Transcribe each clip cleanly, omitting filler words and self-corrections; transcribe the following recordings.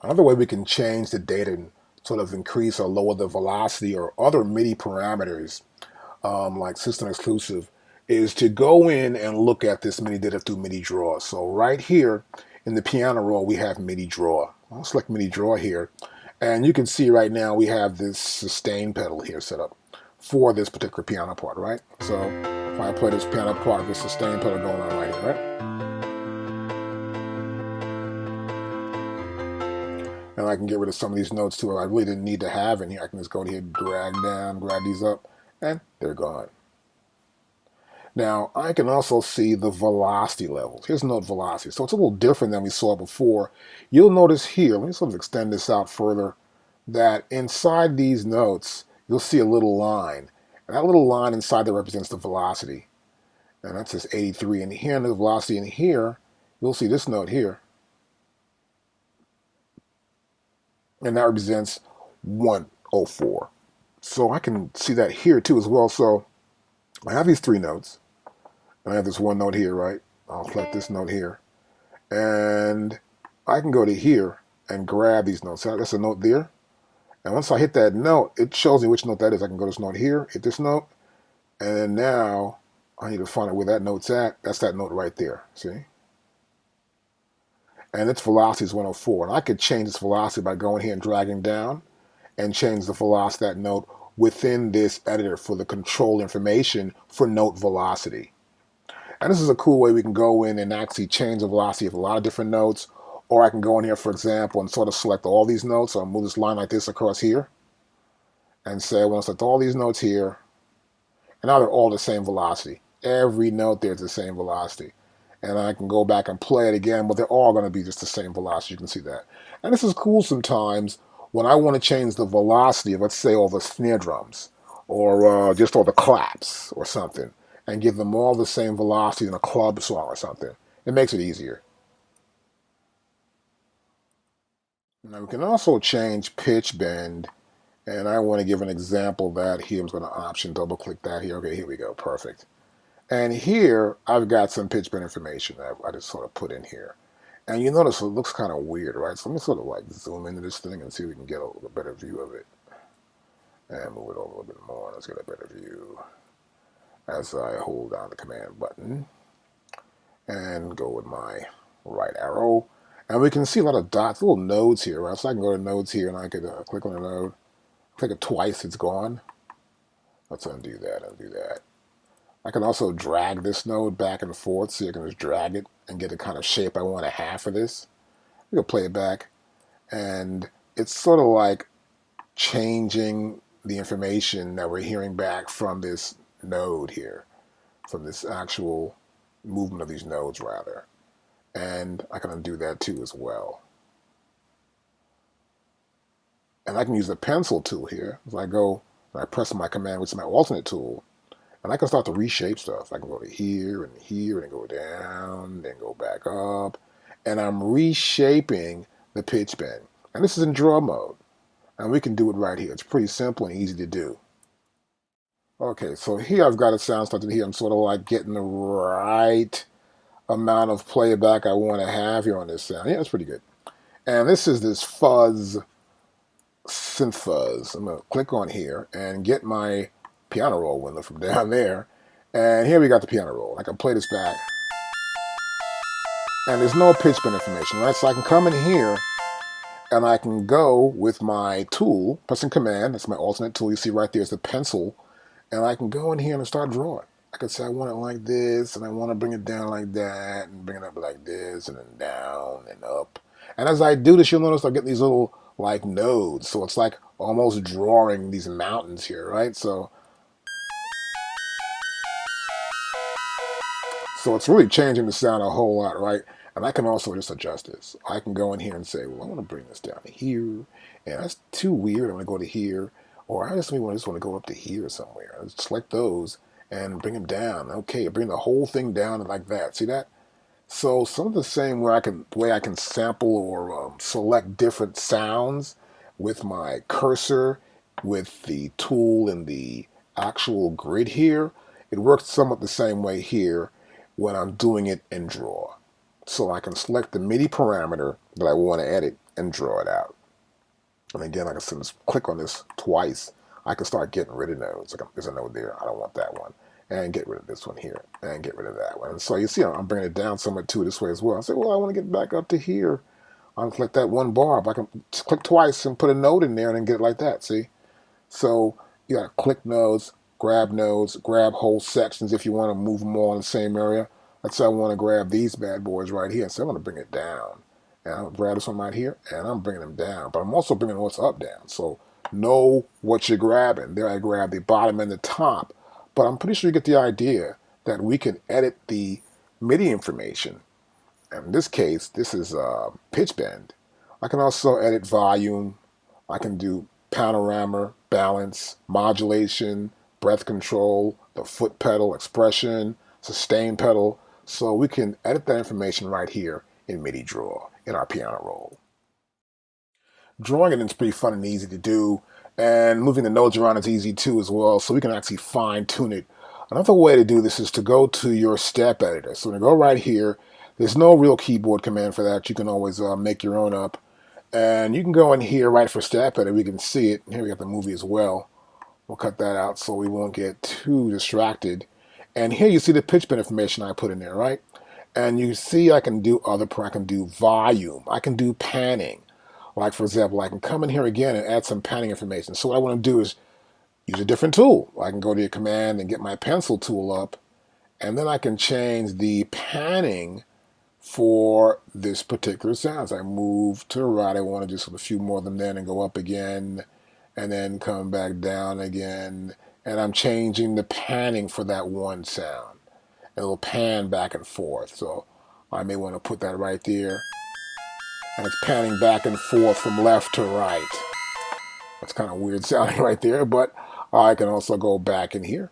Another way we can change the data and sort of increase or lower the velocity or other MIDI parameters, like system exclusive, is to go in and look at this MIDI data through Midi Drawers. So right here in the piano roll, we have Midi Drawer. I'll select Midi Drawer here, and you can see right now we have this sustain pedal here set up for this particular piano part, right? So if I play this piano part, this sustain pedal going on right here, right? And I can get rid of some of these notes too. I really didn't need to have in here. I can just go here, drag down, grab these up, and they're gone. Now, I can also see the velocity levels. Here's note velocity. So it's a little different than we saw before. You'll notice here, let me sort of extend this out further, that inside these notes, you'll see a little line. And that little line inside there represents the velocity. And that says 83. And here in the velocity in here, you'll see this note here. And that represents 104. So I can see that here too as well. So I have these three notes. And I have this one note here, right? I'll select this note here. And I can go to here and grab these notes. So that's a note there. And once I hit that note, it shows me which note that is. I can go to this note here, hit this note. And then now I need to find out where that note's at. That's that note right there. See? And its velocity is 104. And I could change its velocity by going here and dragging down and change the velocity of that note within this editor for the control information for note velocity. And this is a cool way we can go in and actually change the velocity of a lot of different notes. Or I can go in here, for example, and sort of select all these notes. So I'll move this line like this across here and say I want to select all these notes here. And now they're all the same velocity. Every note there is the same velocity. And I can go back and play it again, but they're all going to be just the same velocity. You can see that. And this is cool sometimes when I want to change the velocity of, let's say, all the snare drums or just all the claps or something and give them all the same velocity in a club song or something. It makes it easier. Now we can also change pitch bend, and I want to give an example of that here. I'm going to option double click that here. Okay, here we go. Perfect. And here I've got some pitch bend information that I just sort of put in here. And you notice it looks kind of weird, right? So let me sort of like zoom into this thing and see if we can get a little better view of it. And move it over a little bit more. Let's get a better view as I hold down the command button and go with my right arrow. And we can see a lot of dots, little nodes here, right? So I can go to nodes here and I could click on the node, click it twice, it's gone. Let's undo that. I can also drag this node back and forth, so you can just drag it and get the kind of shape I want to have for this. You can play it back, and it's sort of like changing the information that we're hearing back from this node here, from this actual movement of these nodes, rather. And I can undo that too as well. And I can use the pencil tool here. As I go, and I press my command, which is my alternate tool, and I can start to reshape stuff. I can go to here and go down, then go back up. And I'm reshaping the pitch bend. And this is in draw mode. And we can do it right here. It's pretty simple and easy to do. Okay, so here I've got a sound started here. I'm sort of like getting the right amount of playback I want to have here on this sound. Yeah, that's pretty good. And this is this fuzz, synth fuzz. I'm going to click on here and get my piano roll window from down there. And here we got the piano roll. I can play this back. And there's no pitch bend information, right? So I can come in here and I can go with my tool, pressing command, that's my alternate tool. You see right there is the pencil. And I can go in here and start drawing. I can say I want it like this, and I want to bring it down like that, and bring it up like this, and then down and up. And as I do this, you'll notice I get these little like nodes. So it's like almost drawing these mountains here, right? So it's really changing the sound a whole lot, right? And I can also just adjust this. I can go in here and say, well, I want to bring this down to here. And that's too weird. I want to go to here. Or I just want to go up to here somewhere. I just select those and bring them down. Okay, bring the whole thing down like that. See that? So some of the same way I can sample or select different sounds with my cursor, with the tool and the actual grid here. It works somewhat the same way here when I'm doing it in Draw. So I can select the MIDI parameter that I want to edit, and draw it out. And again, like I said, just click on this twice. I can start getting rid of nodes. Like there's a node there. I don't want that one. And get rid of this one here. And get rid of that one. And so you see I'm bringing it down somewhat too this way as well. I say, well, I want to get back up to here. I'll click that one bar. But I can click twice and put a node in there and then get it like that, see? So you got to click nodes, grab whole sections if you want to move them all in the same area. Let's say I want to grab these bad boys right here. So I'm going to bring it down. And I'm going to grab this one right here, and I'm bringing them down. But I'm also bringing what's up down. So know what you're grabbing. There I grab the bottom and the top. But I'm pretty sure you get the idea that we can edit the MIDI information. And in this case, this is pitch bend. I can also edit volume. I can do panorama, balance, modulation, breath control, the foot pedal, expression, sustain pedal. So we can edit that information right here in Midi Draw in our piano roll. Drawing it is pretty fun and easy to do, and moving the nodes around is easy too as well, so we can actually fine tune it. Another way to do this is to go to your step editor. So to go right here, there's no real keyboard command for that. You can always make your own up. And you can go in here right for step editor. We can see it. Here we got the movie as well. We'll cut that out so we won't get too distracted. And here you see the pitch bend information I put in there, right? And you see I can do I can do volume. I can do panning. Like, for example, I can come in here again and add some panning information. So what I want to do is use a different tool. I can go to your command and get my pencil tool up, and then I can change the panning for this particular sound. As I move to the right, I want to just a few more of them then and go up again, and then come back down again. And I'm changing the panning for that one sound. And it'll pan back and forth. So I may want to put that right there. And it's panning back and forth from left to right. That's kind of weird sounding right there, but I can also go back in here.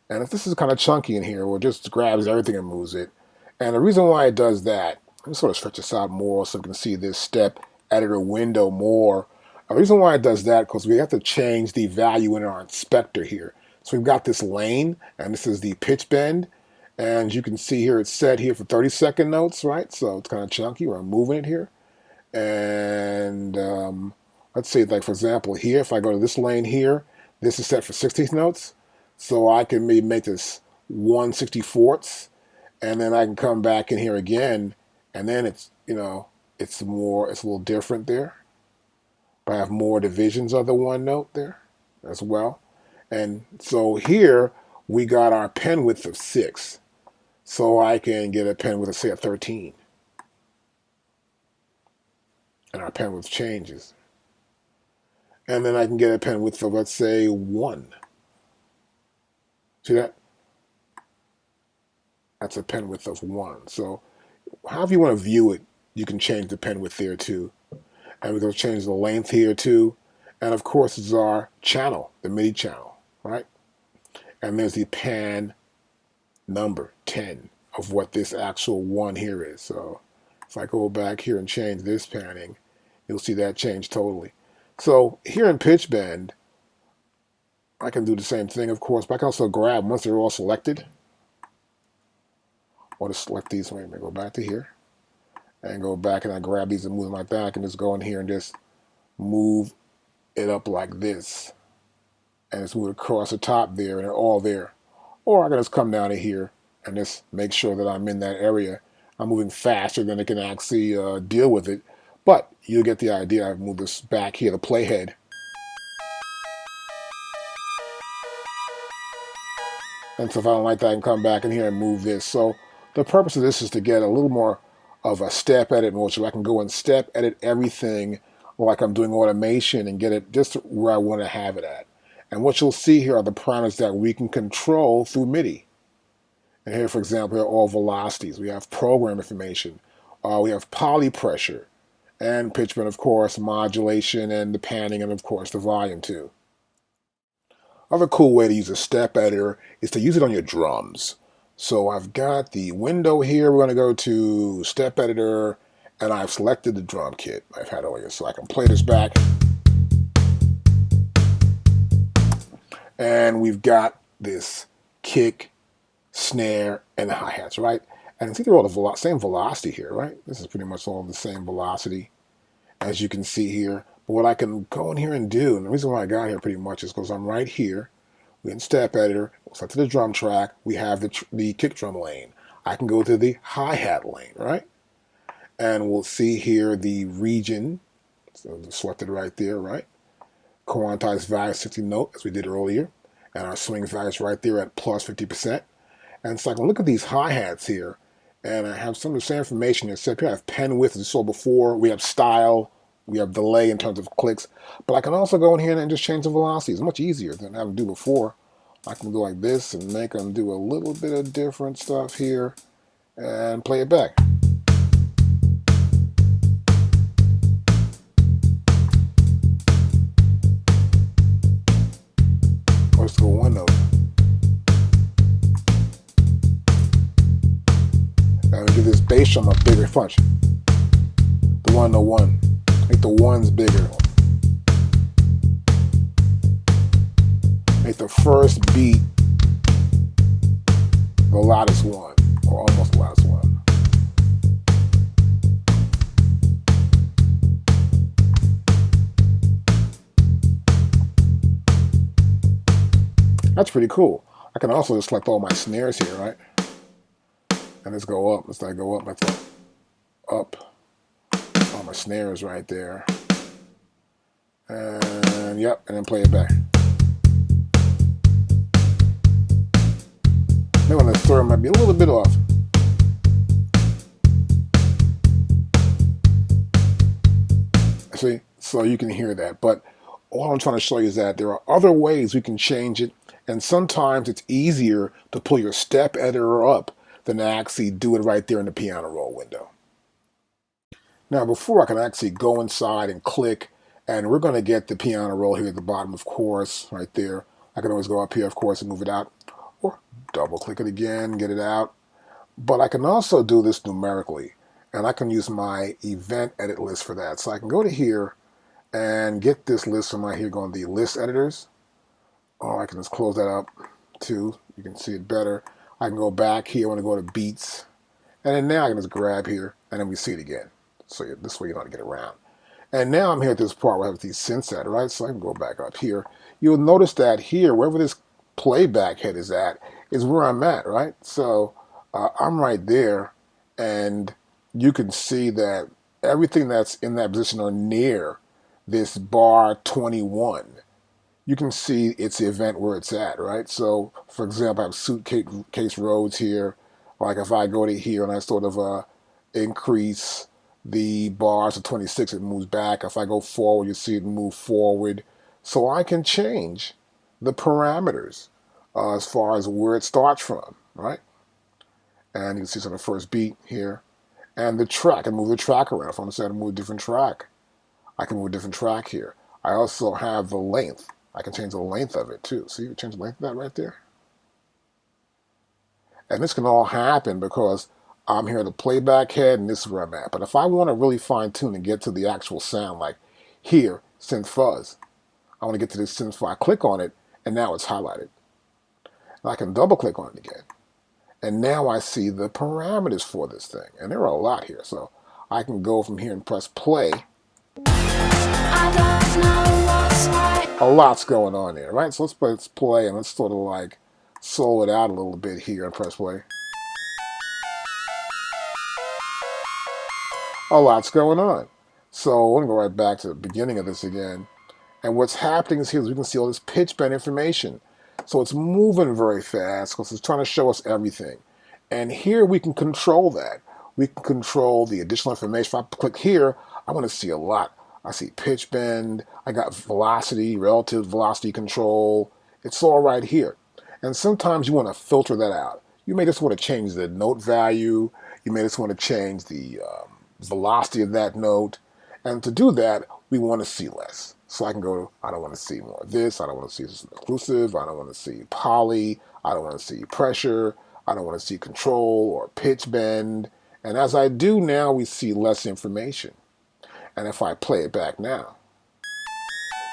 And if this is kind of chunky in here, well, it just grabs everything and moves it. And the reason why it does that, let me sort of stretch this out more so we can see this step editor window more. The reason why it does that, because we have to change the value in our inspector here. So we've got this lane, and this is the pitch bend. And you can see here it's set here for 30-second notes, right? So it's kind of chunky. We're moving it here. And let's say, like, for example, here, if I go to this lane here, this is set for 16th notes. So I can maybe make this 1/64ths, and then I can come back in here again, and then it's, you know, it's a little different there. But I have more divisions of the one note there as well. And so here we got our pen width of 6. So I can get a pen width of, say, a 13. And our pen width changes. And then I can get a pen width of, let's say, 1. See that? That's a pen width of 1. So however you want to view it, you can change the pen width there too. And we're going to change the length here too. And of course, it's our channel, the MIDI channel, right? And there's the pan number 10 of what this actual 1 here is. So if I go back here and change this panning, you'll see that change totally. So here in pitch bend, I can do the same thing, of course, but I can also grab, once they're all selected, I'll just select these. Wait a minute, go back to here, and go back, and I grab these and move them like that. I can just go in here and just move it up like this, and just move it across the top there, and they're all there. Or I can just come down to here and just make sure that I'm in that area. I'm moving faster than it can actually deal with it, but you get the idea. I've moved this back here, the playhead. And so if I don't like that, I can come back in here and move this. So the purpose of this is to get a little more of a step edit mode, so I can go and step edit everything like I'm doing automation and get it just where I want to have it at. And what you'll see here are the parameters that we can control through MIDI. And here, for example, are all velocities. We have program information. We have poly pressure and pitch bend, of course, modulation and the panning, and of course the volume too. Another cool way to use a step editor is to use it on your drums. So I've got the window here. We're going to go to step editor, and I've selected the drum kit I've had earlier. So I can play this back. And we've got this kick, snare, and the hi-hats, right? And see, they're all the same velocity here, right? This is pretty much all the same velocity. as you can see here. But what I can go in here and do, and the reason why I got here pretty much is because I'm right here. We're in Step Editor. We'll select the drum track. We have the kick drum lane. I can go to the hi-hat lane, right? And we'll see here the region. So selected right there, right? Quantized value 60 note, as we did earlier. And our swing value is right there at plus 50%. And so I can look at these hi-hats here, and I have some of the same information except here I have pen width, as you saw before. We have style, we have delay in terms of clicks. But I can also go in here and just change the velocity. It's much easier than having to do before. I can go like this and make them do a little bit of different stuff here and play it back. Let's go one note. And we give this bass drum a bigger punch. The 1 to 1. Make the ones bigger. Make the first beat the loudest one, or almost the loudest one. That's pretty cool. I can also just select all my snares here, right? And let's go up. Let's go up. Let's go up. All my snares right there. And yep, and then play it back. Maybe on the third might be a little bit off. See, so you can hear that. But all I'm trying to show you is that there are other ways we can change it. And sometimes it's easier to pull your step editor up than to actually do it right there in the piano roll window. Now, before I can actually go inside and click, and we're going to get the piano roll here at the bottom, of course, right there. I can always go up here, of course, and move it out, or double click it again, get it out. But I can also do this numerically, and I can use my event edit list for that. So I can go to here and get this list from right here, going to the list editors. Or I can just close that up too. You can see it better. I can go back here. I want to go to beats. And then now I can just grab here and then we see it again. So this way you know how to get around. And now I'm here at this part where I have these synths at, right? So I can go back up here. You'll notice that here, wherever this playback head is at, is where I'm at, right? So I'm right there. And you can see that everything that's in that position or near this bar 21, you can see it's the event where it's at, right? So, for example, I have suitcase roads here. Like if I go to here and I sort of increase the bars to 26, it moves back. If I go forward, you see it move forward. So I can change the parameters as far as where it starts from, right? And you can see some of the first beat here. And the track, I can move the track around. If I want to say I move a different track, I can move a different track here. I also have the length. I can change the length of it too. See, you change the length of that right there. And this can all happen because I'm here at the playback head and this is where I'm at. But if I want to really fine tune and get to the actual sound, like here, synth fuzz, I want to get to this synth fuzz. I click on it and now it's highlighted. And I can double click on it again. And now I see the parameters for this thing. And there are a lot here. So I can go from here and press play. I don't know what's right. A lot's going on there, right? So let's play and let's sort of like slow it out a little bit here and press play. A lot's going on. So we're going to go right back to the beginning of this again. And what's happening is here we can see all this pitch bend information. So it's moving very fast because it's trying to show us everything. And here we can control that. We can control the additional information. If I click here, I want to see a lot. I see pitch bend, I got velocity, relative velocity control. It's all right here. And sometimes you want to filter that out. You may just want to change the note value. You may just want to change the velocity of that note. And to do that, we want to see less. So I can go, I don't want to see more of this. I don't want to see this inclusive. I don't want to see poly. I don't want to see pressure. I don't want to see control or pitch bend. And as I do now, we see less information. And if I play it back now,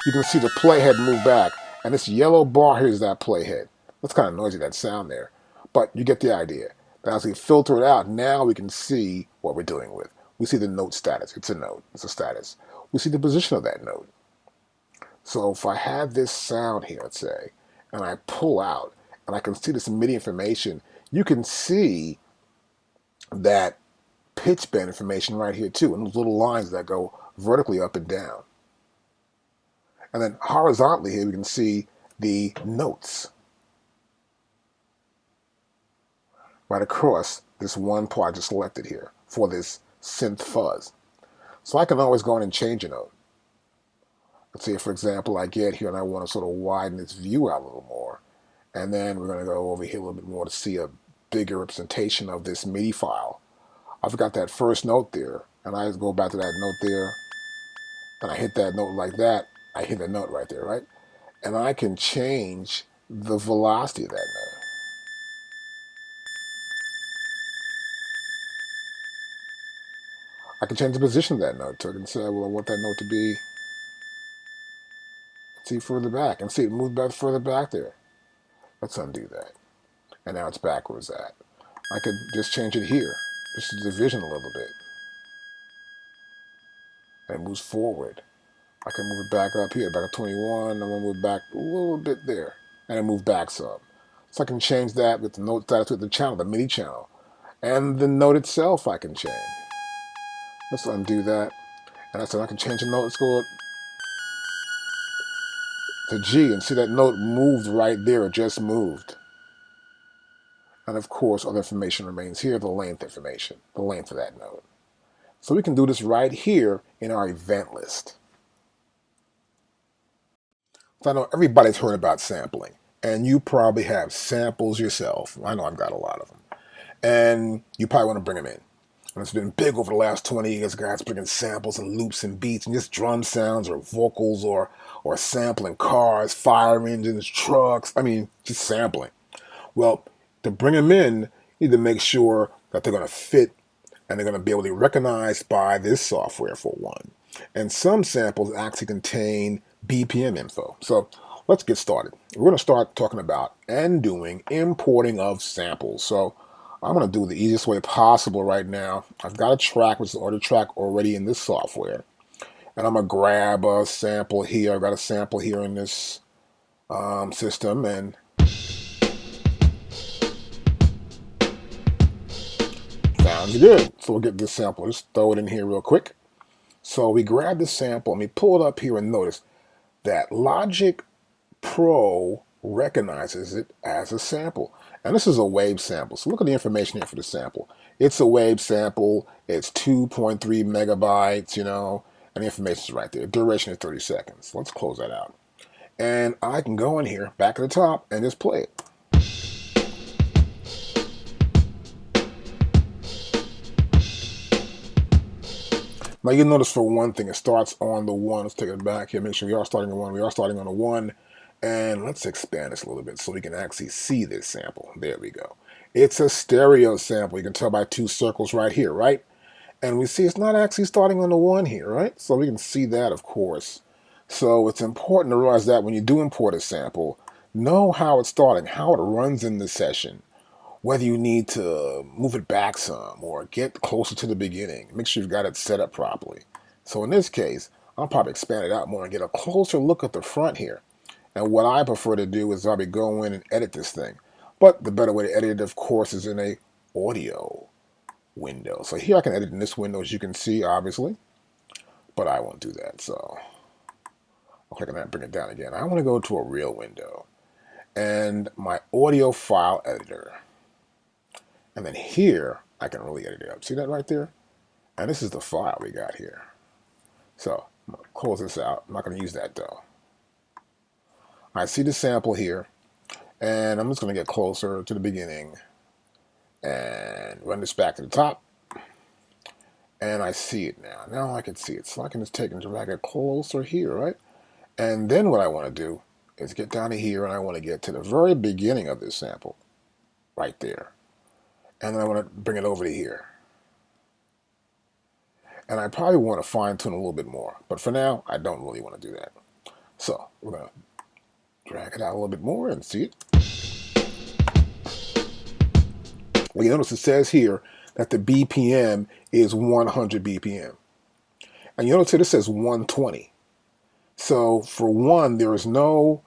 you can see the playhead move back. And this yellow bar here is that playhead. That's kind of noisy, that sound there. But you get the idea. But as we filter it out, now we can see what we're dealing with. We see the note status. It's a note. It's a status. we see the position of that note. So if I have this sound here, let's say, and I pull out, and I can see this MIDI information, you can see that pitch bend information right here too, and those little lines that go vertically up and down. And then horizontally here, we can see the notes right across this one part I just selected here for this synth fuzz. So I can always go in and change a note. Let's say, for example, I get here and I want to sort of widen this view out a little more. And then we're going to go over here a little bit more to see a bigger representation of this MIDI file. I've got that first note there, and I just go back to that note there, and I hit that note like that. I hit the note right there, right? And I can change the velocity of that note. I can change the position of that note. So I can say, well, I want that note to be, see, further back. And see, it moved back further back there. Let's undo that. And now it's back where it's at. I could just change it here. Just the division a little bit. And it moves forward. I can move it back up here, back to 21. I'm going to move back a little bit there. And it move back some. So I can change that with the note status with the channel, the MIDI channel. And the note itself I can change. Let's undo that. And I said I can change the note. Let's go to G and see that note moved right there. It just moved. And of course, other information remains here, the length information, the length of that note. So we can do this right here in our event list. So I know everybody's heard about sampling, and you probably have samples yourself. I know I've got a lot of them. And you probably want to bring them in. And it's been big over the last 20 years, guys, bringing samples and loops and beats and just drum sounds or vocals or sampling cars, fire engines, trucks. I mean, just sampling. Well, to bring them in, you need to make sure that they're going to fit and they're going to be able to be recognized by this software for one. And some samples actually contain BPM info. So let's get started. We're going to start talking about and doing importing of samples. So I'm going to do the easiest way possible right now. I've got a track, which is an audio track already in this software. And I'm going to grab a sample here. I've got a sample here in this system. And sounds good. So we'll get this sample. Just throw it in here real quick. So we grab this sample and we pull it up here and notice that Logic Pro recognizes it as a sample. And this is a wave sample. So look at the information here for the sample. It's a wave sample. It's 2.3 megabytes, you know, and the information is right there. Duration is 30 seconds. Let's close that out. And I can go in here, back at the top, and just play it. Now you'll notice for one thing, it starts on the 1. Let's take it back here. Make sure we are starting on 1. We are starting on a 1. And let's expand this a little bit so we can actually see this sample. There we go. It's a stereo sample. You can tell by 2 circles right here, right? And we see it's not actually starting on the 1 here, right? So we can see that, of course. So it's important to realize that when you do import a sample, know how it's starting, how it runs in the session, whether you need to move it back some or get closer to the beginning. Make sure you've got it set up properly. So in this case, I'll probably expand it out more and get a closer look at the front here. And what I prefer to do is probably go in and edit this thing. But the better way to edit it, of course, is in a audio window. So here I can edit in this window, as you can see, obviously. But I won't do that. So I'll click on that and bring it down again. I want to go to a real window. And my audio file editor. And then here, I can really edit it up. See that right there? And this is the file we got here. So I'm going to close this out. I'm not going to use that, though. I see the sample here, and I'm just going to get closer to the beginning and run this back to the top. And I see it now. Now I can see it. So I can just take and drag it closer here, right? And then what I want to do is get down to here, and I want to get to the very beginning of this sample right there. And then I want to bring it over to here. And I probably want to fine tune a little bit more. But for now, I don't really want to do that. So we're going to drag it out a little bit more and see it. Well, you notice it says here that the BPM is 100 BPM. And you notice here it says 120. So for one, there is no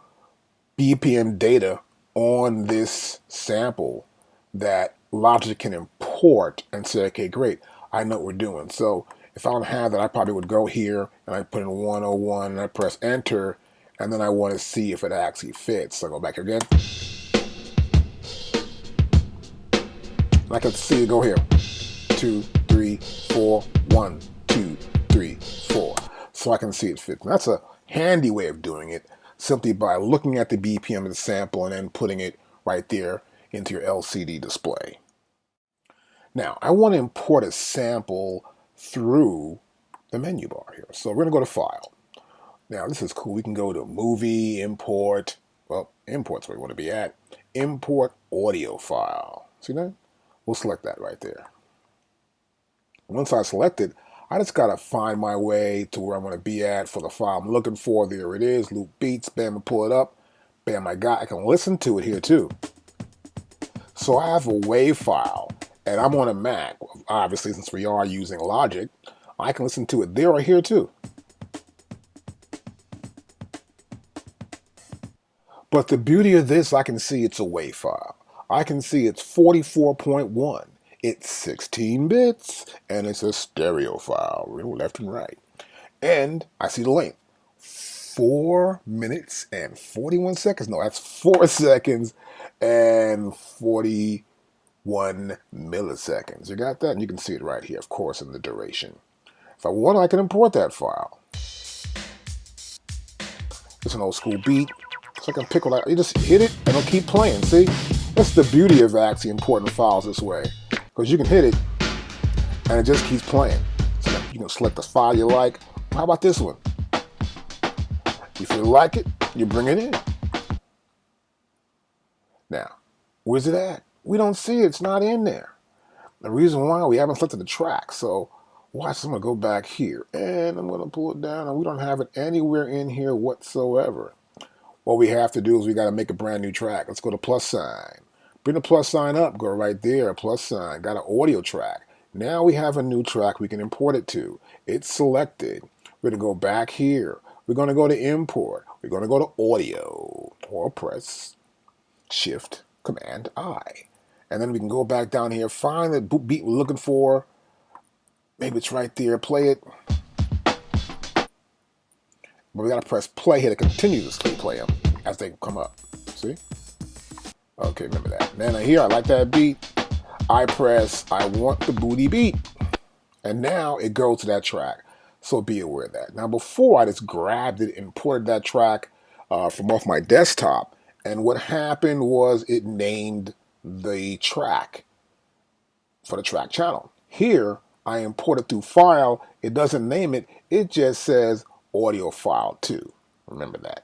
BPM data on this sample that Logic can import and say, okay, great, I know what we're doing. So if I don't have that, I probably would go here and I put in 101 and I press enter, and then I want to see if it actually fits. So I go back here again. And I can see it go here. 2, 3, 4, 1, 2, 3, 4. So I can see it fit. And that's a handy way of doing it, simply by looking at the BPM of the sample and then putting it right there into your LCD display. Now, I want to import a sample through the menu bar here. So we're going to go to File. Now, this is cool. We can go to Movie, Import. Well, Import's where we want to be at. Import Audio File. See that? We'll select that right there. Once I select it, I just got to find my way to where I want to be at for the file I'm looking for. There it is. Loop beats. Bam, I pull it up. Bam, I can listen to it here too. So I have a WAV file, and I'm on a Mac. Obviously, since we are using Logic, I can listen to it there or here too. But the beauty of this, I can see it's a WAV file. I can see it's 44.1. It's 16 bits, and it's a stereo file, left and right. And I see the length. 4 minutes and 41 seconds. No, that's 4 seconds and 41 milliseconds. You got that? And you can see it right here, of course, in the duration. If I want, I can import that file. It's an old school beat. So I can pick it. You just hit it, and it'll keep playing. See? That's the beauty of actually importing files this way. Because you can hit it, and it just keeps playing. So you can select the file you like. How about this one? If you like it, you bring it in. Now, where's it at? We don't see it. It's not in there. The reason why, we haven't selected the track. So watch, I'm going to go back here, and I'm going to pull it down, and we don't have it anywhere in here whatsoever. What we have to do is we got to make a brand new track. Let's go to plus sign. Bring the plus sign up, go right there, plus sign, got an audio track. Now we have a new track we can import it to. It's selected. We're going to go back here. We're going to go to import. We're going to go to audio, or press Shift, Command, I. And then we can go back down here, find the beat we're looking for. Maybe it's right there, play it. But we got to press play here to continuously play them as they come up. See? Okay, remember that. Now here, I like that beat. I press, I want the booty beat. And now it goes to that track. So be aware of that. Now before, I just grabbed it, imported that track from off my desktop. And what happened was it named the track for the track channel. Here, I import it through File. It doesn't name it. It just says Audio File 2. Remember that.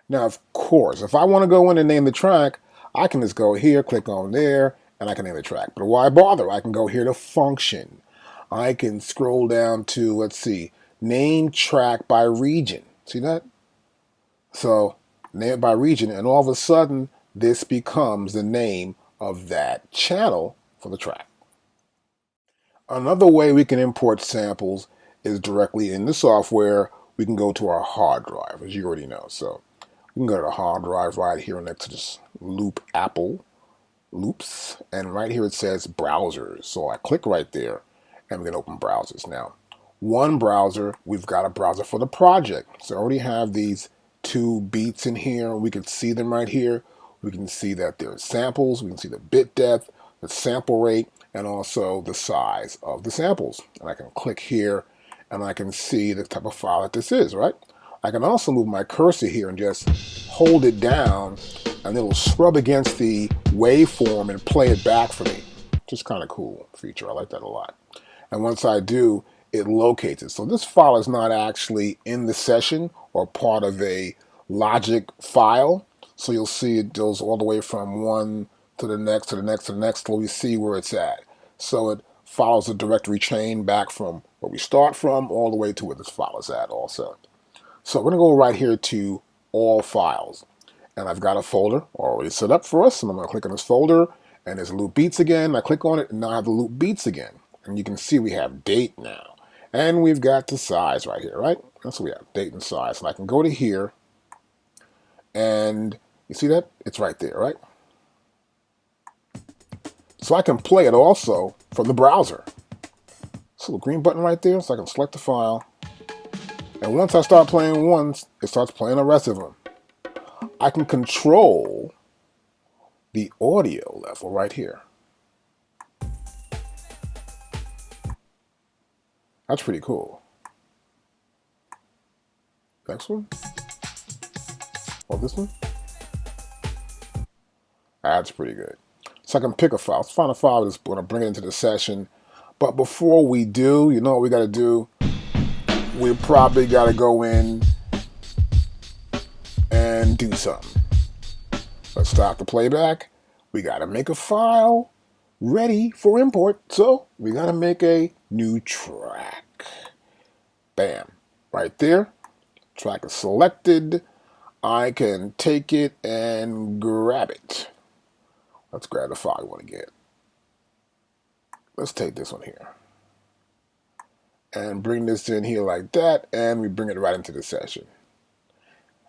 Now, of course, if I want to go in and name the track, I can just go here, click on there, and I can name the track. But why bother? I can go here to Function. I can scroll down to, let's see, Name Track by Region. See that? So, name it by region, and all of a sudden, this becomes the name of that channel for the track. Another way we can import samples is directly in the software. We can go to our hard drive, as you already know. So we can go to the hard drive right here next to this loop Apple loops, and right here it says browsers. So I click right there, and we can open browsers. Now, one browser, we've got a browser for the project. So I already have these 2 beats in here. We can see them right here. We can see that there's samples. We can see the bit depth, the sample rate, and also the size of the samples. And I can click here, and I can see the type of file that this is, right? I can also move my cursor here and just hold it down, and it'll scrub against the waveform and play it back for me. Just kind of cool feature. I like that a lot. And once I do, it locates it. So this file is not actually in the session or part of a Logic file. So you'll see it goes all the way from one to the next, to the next, to the next, till we see where it's at. So it follows the directory chain back from where we start from all the way to where this file is at also. So we're going to go right here to All Files. And I've got a folder already set up for us. And I'm going to click on this folder, and there's loop beats again. I click on it, and now I have the loop beats again. And you can see we have date now. And we've got the size right here, right? That's what we have, date and size. And I can go to here, and you see that? It's right there, right? So I can play it also from the browser. This little green button right there, so I can select the file. And once I start playing once, it starts playing the rest of them. I can control the audio level right here. That's pretty cool. Next one. Oh, this one. That's pretty good. So I can pick a file. Let's find a file. Just want to bring it into the session. But before we do, you know what we got to do? We probably got to go in and do something. Let's stop the playback. We got to make a file ready for import. So we got to make a new track. Bam. Right there. Track is selected. I can take it and grab it. Let's grab the file we want to get. Let's take this one here. And bring this in here like that, and we bring it right into the session.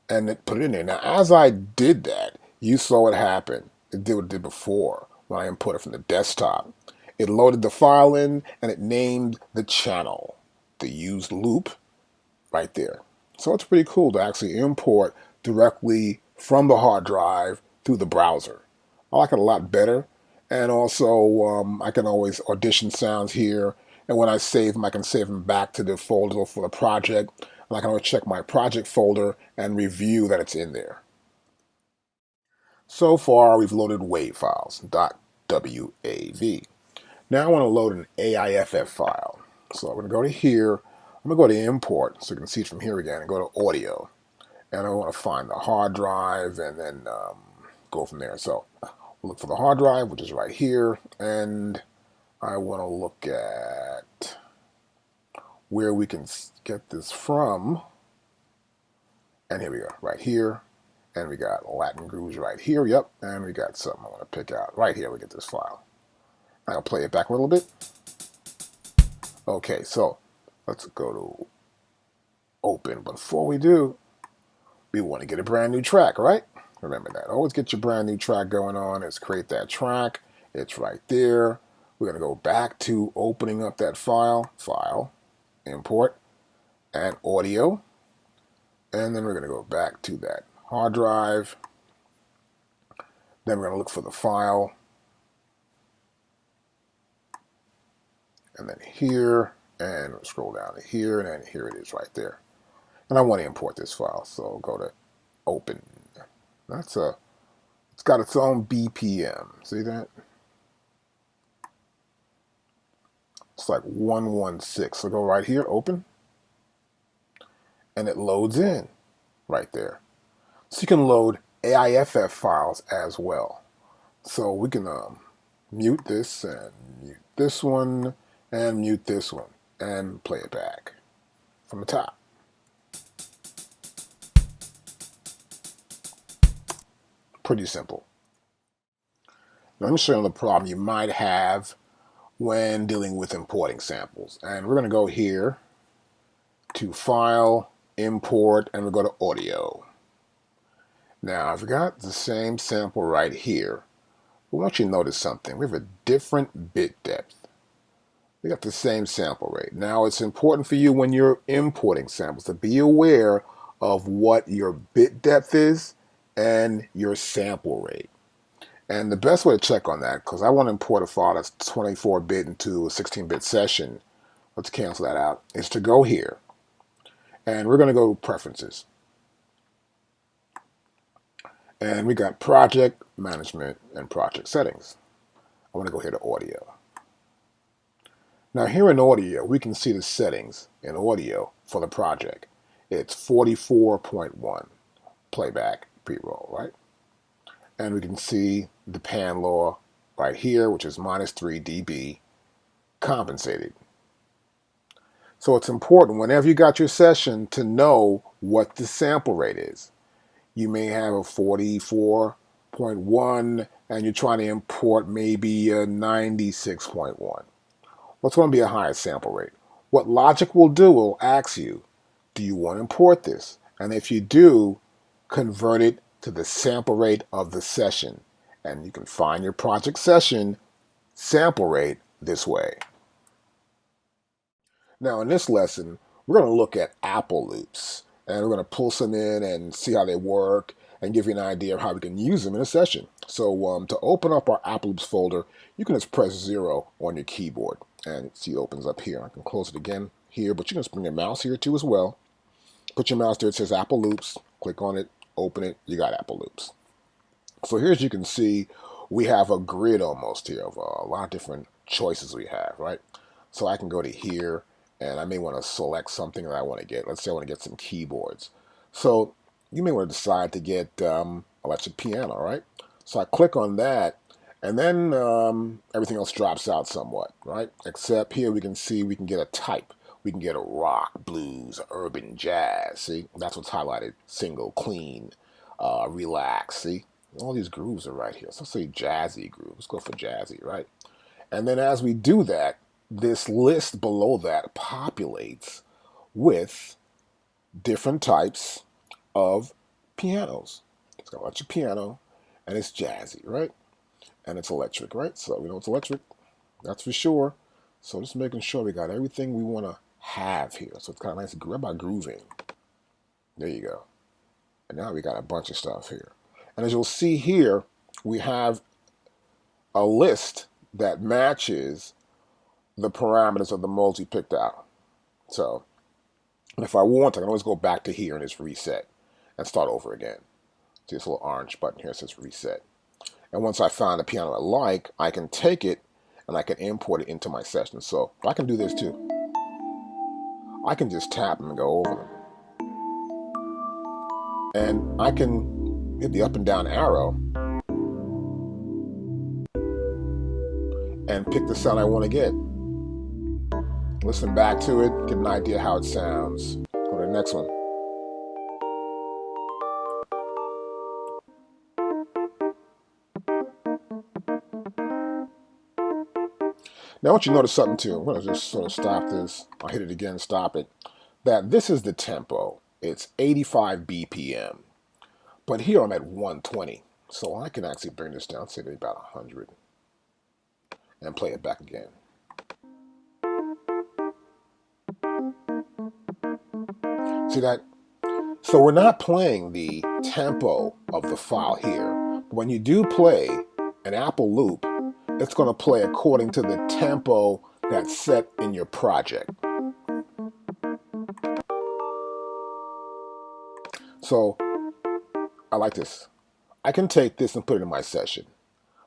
And put it in there. Now, as I did that, you saw what happened. It did what it did before when I imported from the desktop. It loaded the file in, and it named the channel, the used loop, right there. So it's pretty cool to actually import directly from the hard drive through the browser. I like it a lot better. And also, I can always audition sounds here. And when I save them, I can save them back to the folder for the project. And I can always check my project folder and review that it's in there. So far, we've loaded WAV files, .wav. Now I want to load an AIFF file. So I'm going to go to here. I'm going to go to import, so you can see it from here again, and go to audio. And I want to find the hard drive and then go from there. So look for the hard drive, which is right here, and I want to look at where we can get this from. And here we go, right here. And we got Latin grooves right here, yep. And we got something I want to pick out. Right here we get this file. I'll play it back a little bit. Okay, so let's go to open. But before we do, we want to get a brand new track, right? Remember that. Always get your brand new track going on. Let's create that track. It's right there. We're going to go back to opening up that file, import, and audio. And then we're going to go back to that hard drive. Then we're going to look for the file. And then here, and we'll scroll down to here, and then here it is right there. And I want to import this file, so go to open. It's got its own BPM. See that? It's like 116. So go right here, open. And it loads in right there. So you can load AIFF files as well. So we can mute this and mute this one and mute this one and play it back from the top. Pretty simple. Now, let me show you the problem you might have when dealing with importing samples. And we're going to go here to File, Import, and we'll go to Audio. Now, I've got the same sample right here. But I want you to notice something. We have a different bit depth. We got the same sample rate. Now, it's important for you when you're importing samples to be aware of what your bit depth is and your sample rate. And the best way to check on that, because I want to import a file that's 24-bit into a 16-bit session, let's cancel that out, is to go here. And we're going to go to Preferences. And we got Project, Management, and Project Settings. I want to go here to Audio. Now here in Audio, we can see the settings in Audio for the project. It's 44.1, playback, pre-roll, right? And we can see the pan law right here, which is -3 dB, compensated. So it's important whenever you got your session to know what the sample rate is. You may have a 44.1 and you're trying to import maybe a 96.1. What's going to be a higher sample rate? What Logic will do will ask you, do you want to import this? And if you do, convert it to the sample rate of the session. And you can find your project session sample rate this way. Now in this lesson, we're going to look at Apple loops. And we're going to pull some in and see how they work and give you an idea of how we can use them in a session. So to open up our Apple loops folder, you can just press 0 on your keyboard. And see, it opens up here. I can close it again here, but you can just bring your mouse here too as well. Put your mouse there, it says Apple loops. Click on it, open it, you got Apple loops. So here, as you can see, we have a grid almost here of a lot of different choices we have, right? So I can go to here, and I may want to select something that I want to get. Let's say I want to get some keyboards. So you may want to decide to get electric piano, right? So I click on that, and then everything else drops out somewhat, right? Except here we can see we can get a type. We can get a rock, blues, urban, jazz. See, that's what's highlighted. Single, clean, relax. See, all these grooves are right here. So let's say jazzy groove. Let's go for jazzy, right? And then as we do that, this list below that populates with different types of pianos. It's got electric piano, and it's jazzy, right? And it's electric, right? So we know it's electric, that's for sure. So just making sure we got everything we want to have here. So it's kind of nice to grab by grooving. There you go. And now we got a bunch of stuff here. And as you'll see here, we have a list that matches the parameters of the modes we picked out. So if I want, I can always go back to here and just reset and start over again. See this little orange button here says reset. And once I find a piano I like, I can take it and I can import it into my session. So I can do this too. I can just tap them and go over them. And I can hit the up and down arrow and pick the sound I want to get. Listen back to it, get an idea how it sounds. Go to the next one. Now I want you to notice something too. I'm going to just sort of stop this. I'll hit it again, stop it. That this is the tempo. It's 85 BPM. But here I'm at 120. So I can actually bring this down, say to about 100. And play it back again. See that? So we're not playing the tempo of the file here. But when you do play an Apple loop, it's going to play according to the tempo that's set in your project. So I like this. I can take this and put it in my session.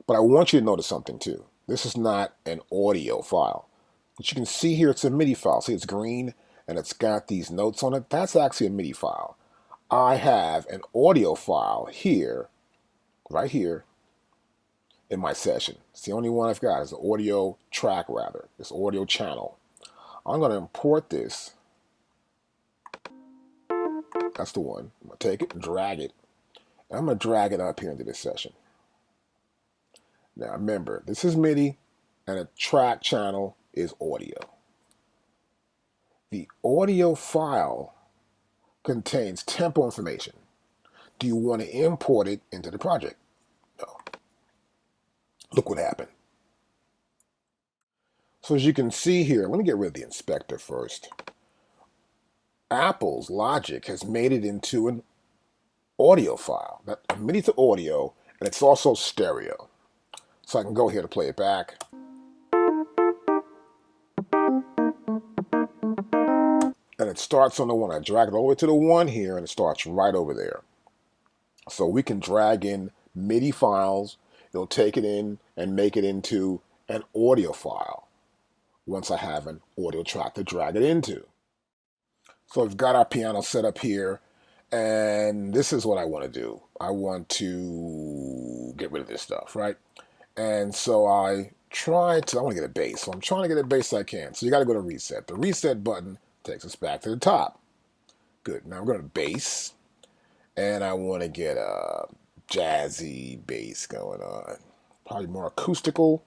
But I want you to notice something too. This is not an audio file. But you can see here it's a Midi file. See, it's green and it's got these notes on it. That's actually a Midi file. I have an audio file here, right here, in my session. It's the only one I've got. It's an audio track, rather. This audio channel. I'm going to import this. That's the one. I'm going to take it and drag it. And I'm going to drag it up here into this session. Now remember, this is MIDI and a track channel is audio. The audio file contains tempo information. Do you want to import it into the project? No. Look what happened. So as you can see here, let me get rid of the inspector first. Apple's Logic has made it into an audio file. A MIDI to audio, and it's also stereo. So I can go here to play it back. And it starts on the one. I drag it all the way to the one here, and it starts right over there. So we can drag in MIDI files. It'll take it in and make it into an audio file once I have an audio track to drag it into. So we've got our piano set up here, and this is what I want to do. I want to get rid of this stuff, right? And so I want to get a bass. So I'm trying to get a bass I can. So you got to go to reset. The reset button takes us back to the top. Good. Now we're going to bass, and I want to get a jazzy bass going on. Probably more acoustical.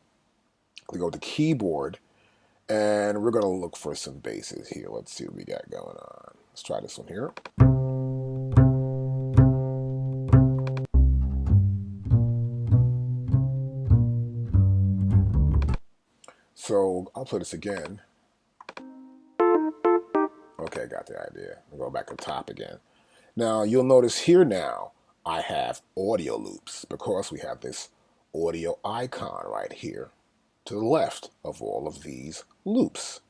We go to keyboard, And we're going to look for some basses here. Let's see what we got going on. Let's try this one here. So I'll play this again. Okay, got the idea. I'll go back to the top again. Now you'll notice here now I have audio loops because we have this audio icon right here to the left of all of these loops.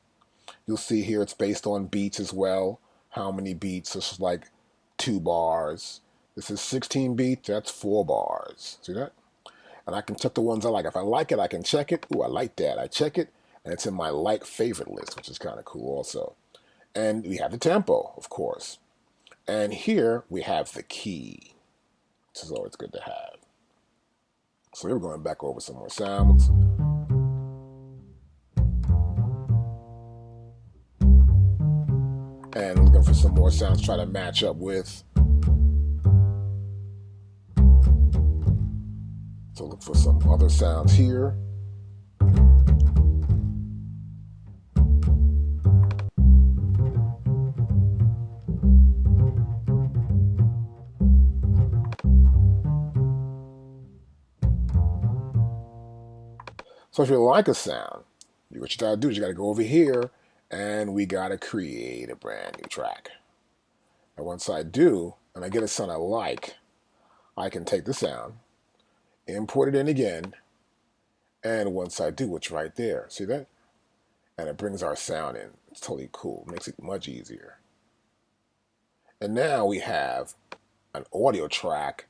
You'll see here it's based on beats as well. How many beats? This is like 2 bars. This is 16 beats, that's 4 bars. See that? And I can check the ones I like. If I like it, I can check it. Ooh, I like that. I check it, and it's in my like favorite list, which is kind of cool also. And we have the tempo, of course. And here we have the key. This is always good to have. So here we're going back over some more sounds. And looking for some more sounds, try to match up with. So look for some other sounds here. So if you like a sound, what you gotta do is you gotta go over here and we gotta create a brand new track. And once I do, and I get a sound I like, I can take the sound, import it in again, and once I do, it's right there. See that? And it brings our sound in. It's totally cool. Makes it much easier. And now we have an audio track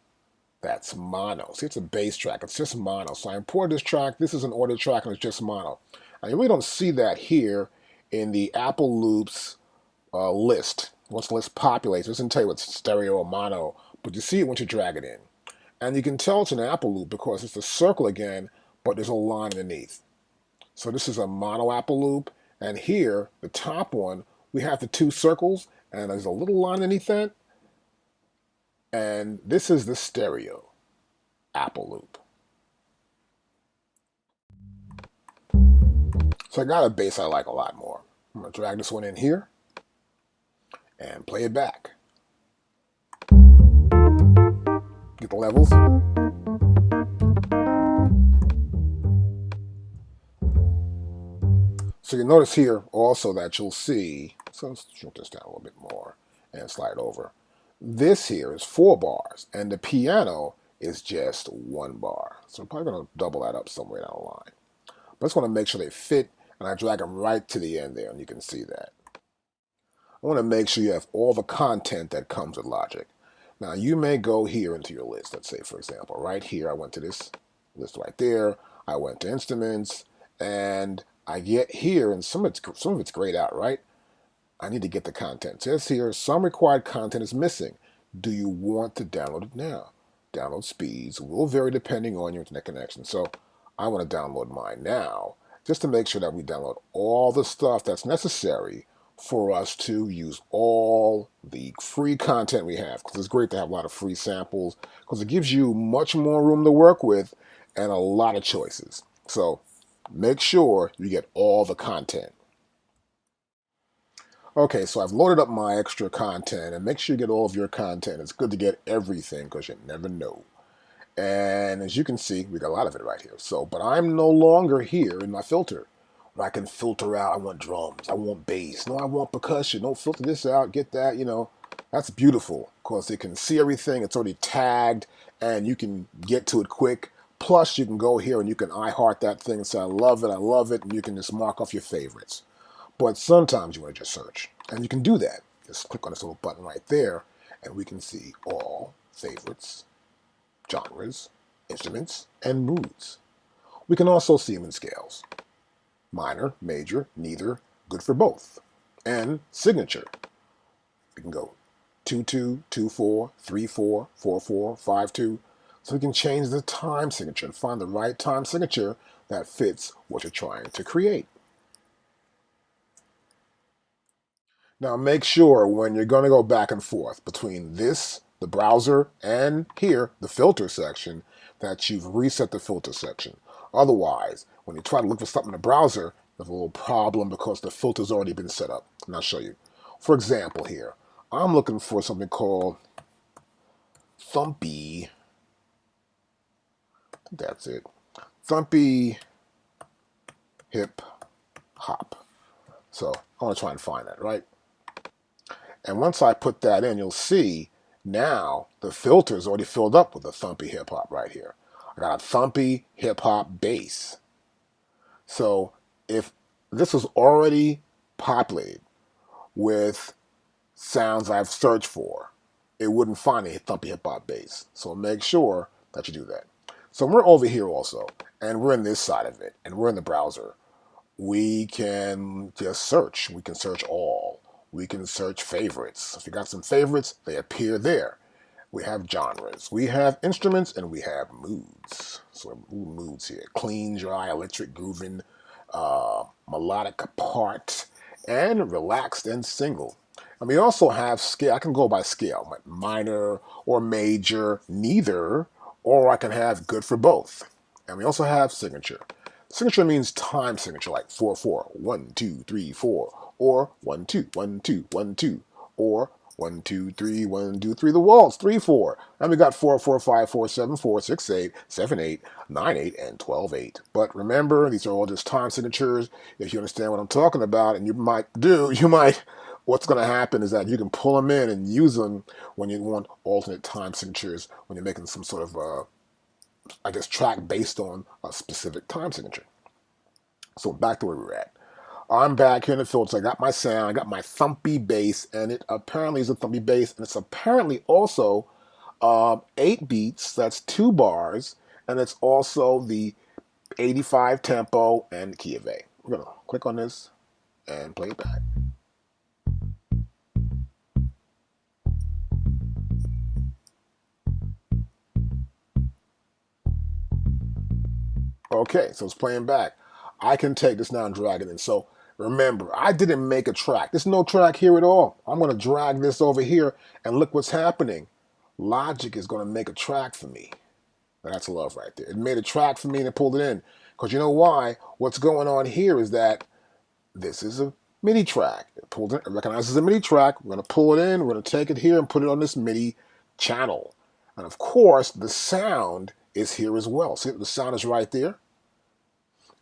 that's mono. See, it's a bass track. It's just mono. So I imported this track. This is an audio track, and it's just mono. And you really don't see that here in the Apple Loops list. Once the list populates, it doesn't tell you it's stereo or mono, but you see it once you drag it in. And you can tell it's an Apple Loop because it's a circle again, but there's a line underneath. So this is a mono Apple Loop, and here, the top one, we have the 2 circles, and there's a little line underneath that. And this is the stereo Apple Loop. So I got a bass I like a lot more. I'm going to drag this one in here and play it back. Get the levels. So you notice here also that you'll see, so let's shrink this down a little bit more and slide over. This here is 4 bars, and the piano is just 1 bar. So I'm probably going to double that up somewhere down the line. But I just want to make sure they fit, and I drag them right to the end there, and you can see that. I want to make sure you have all the content that comes with Logic. Now, you may go here into your list. Let's say, for example, right here, I went to this list right there. I went to Instruments, and I get here, and some of it's grayed out, right? I need to get the content. It says here, some required content is missing. Do you want to download it now? Download speeds will vary depending on your internet connection. So I want to download mine now, just to make sure that we download all the stuff that's necessary for us to use all the free content we have. Because it's great to have a lot of free samples, because it gives you much more room to work with and a lot of choices. So make sure you get all the content. Okay, so I've loaded up my extra content, and make sure you get all of your content. It's good to get everything because you never know. And as you can see, we got a lot of it right here. So, but I'm no longer here in my filter. Where I can filter out, I want drums, I want bass, no, I want percussion, no, filter this out, get that, you know. That's beautiful because it can see everything, it's already tagged, and you can get to it quick. Plus, you can go here and you can iHeart that thing and say, I love it, and you can just mark off your favorites. But sometimes you want to just search, and you can do that. Just click on this little button right there, and we can see all favorites, genres, instruments, and moods. We can also see them in scales. Minor, major, neither, good for both. And signature. We can go 2-2, 2-4, 3-4, 4-4, 5-2. So we can change the time signature and find the right time signature that fits what you're trying to create. Now make sure when you're going to go back and forth between this, the browser, and here, the filter section, that you've reset the filter section. Otherwise, when you try to look for something in the browser, there's a little problem because the filter's already been set up. And I'll show you. For example here, I'm looking for something called Thumpy. That's it. Thumpy hip hop. So I want to try and find that, right? And once I put that in, you'll see now the filter is already filled up with the thumpy hip hop right here. I got a thumpy hip hop bass. So if this is already populated with sounds I've searched for, it wouldn't find a thumpy hip hop bass. So make sure that you do that. So we're over here also, and we're in this side of it, and we're in the browser. We can just search. We can search all. We can search favorites. If you got some favorites, they appear there. We have genres, we have instruments, and we have moods. So moods here: clean, dry, electric, grooving, melodic part, and relaxed and single. And we also have scale. I can go by scale, like minor or major, neither, or I can have good for both. And we also have signature. Signature means time signature, like 4/4, 1 2 3 4, or 1 2 1 2 1 2, or 1 2 3 1 2 3. The waltz 3/4. And we got 4/4 5/4 7/4 6/8 7/8 9/8 and 12/8. But remember, these are all just time signatures. If you understand what I'm talking about, and what's going to happen is that you can pull them in and use them when you want alternate time signatures when you're making some sort of track based on a specific time signature. So back to where we were at. I'm back here in the filter. I got my sound, I got my thumpy bass, and it apparently is a thumpy bass, and it's apparently also 8 beats, that's 2 bars, and it's also the 85 tempo and key of A. We're going to click on this and play it back. Okay, so it's playing back. I can take this now and drag it in. So remember, I didn't make a track. There's no track here at all. I'm going to drag this over here, and look what's happening. Logic is going to make a track for me. That's love right there. It made a track for me and it pulled it in. Because you know why? What's going on here is that this is a MIDI track. It pulled in, it recognizes a MIDI track. We're going to pull it in. We're going to take it here and put it on this MIDI channel. And of course, the sound is here as well. See, the sound is right there.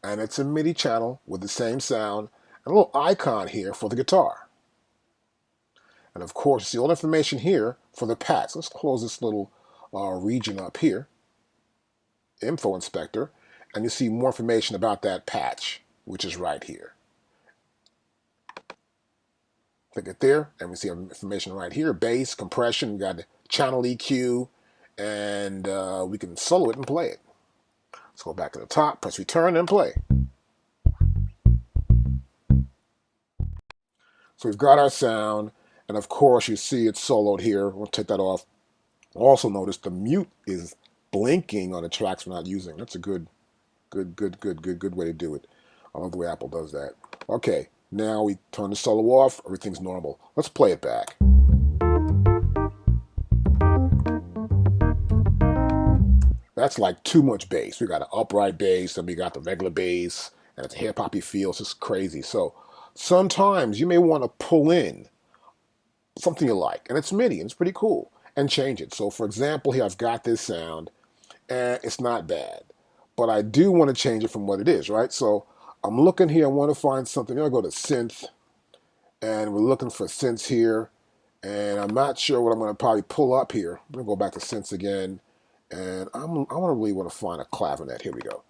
And it's a MIDI channel with the same sound and a little icon here for the guitar. And of course, you see all the information here for the patch. Let's close this little region up here, Info Inspector, and you see more information about that patch, which is right here. Click it there, and we see information right here. Bass, compression, we got the channel EQ, and we can solo it and play it. Let's go back to the top, press return, and play. So we've got our sound, and of course you see it's soloed here. We'll take that off. Also notice the mute is blinking on the tracks we're not using. That's a good way to do it. I love the way Apple does that. Okay, now we turn the solo off. Everything's normal. Let's play it back. That's like too much bass. We got an upright bass, and we got the regular bass, and it's a hip-hoppy feel. It's just crazy. So sometimes you may want to pull in something you like, and it's MIDI, and it's pretty cool, and change it. So for example, here I've got this sound, and it's not bad, but I do want to change it from what it is, right? So I'm looking here. I want to find something. I'm going to go to synth, and we're looking for synths here, and I'm not sure what I'm going to probably pull up here. I'm going to go back to synths again. And I really want to find a clavinet. Here we go.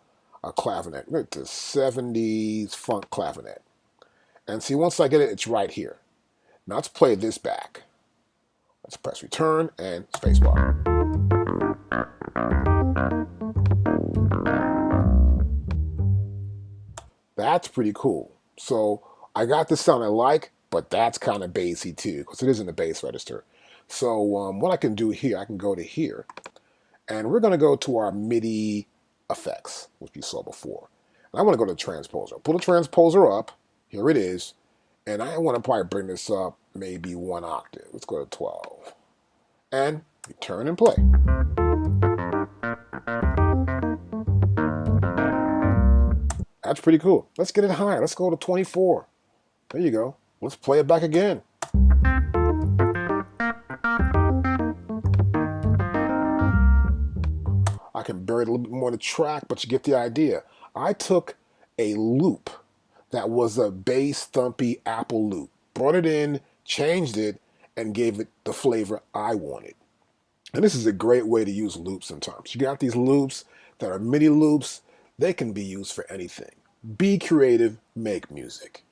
A clavinet. Look at the 70s funk clavinet. And see, once I get it, it's right here. Now let's play this back. Let's press return and spacebar. That's pretty cool. So I got the sound I like, but that's kind of bassy too, because it is in the bass register. So what I can do here, I can go to here. And we're going to go to our MIDI effects, which you saw before. And I want to go to the transposer. Pull the transposer up. Here it is. And I want to probably bring this up maybe 1 octave. Let's go to 12. And return and play. That's pretty cool. Let's get it higher. Let's go to 24. There you go. Let's play it back again. I can bury it a little bit more in the track, but you get the idea. I took a loop that was a bass thumpy Apple loop, brought it in, changed it, and gave it the flavor I wanted. And this is a great way to use loops sometimes. You got these loops that are MIDI loops. They can be used for anything. Be creative, make music.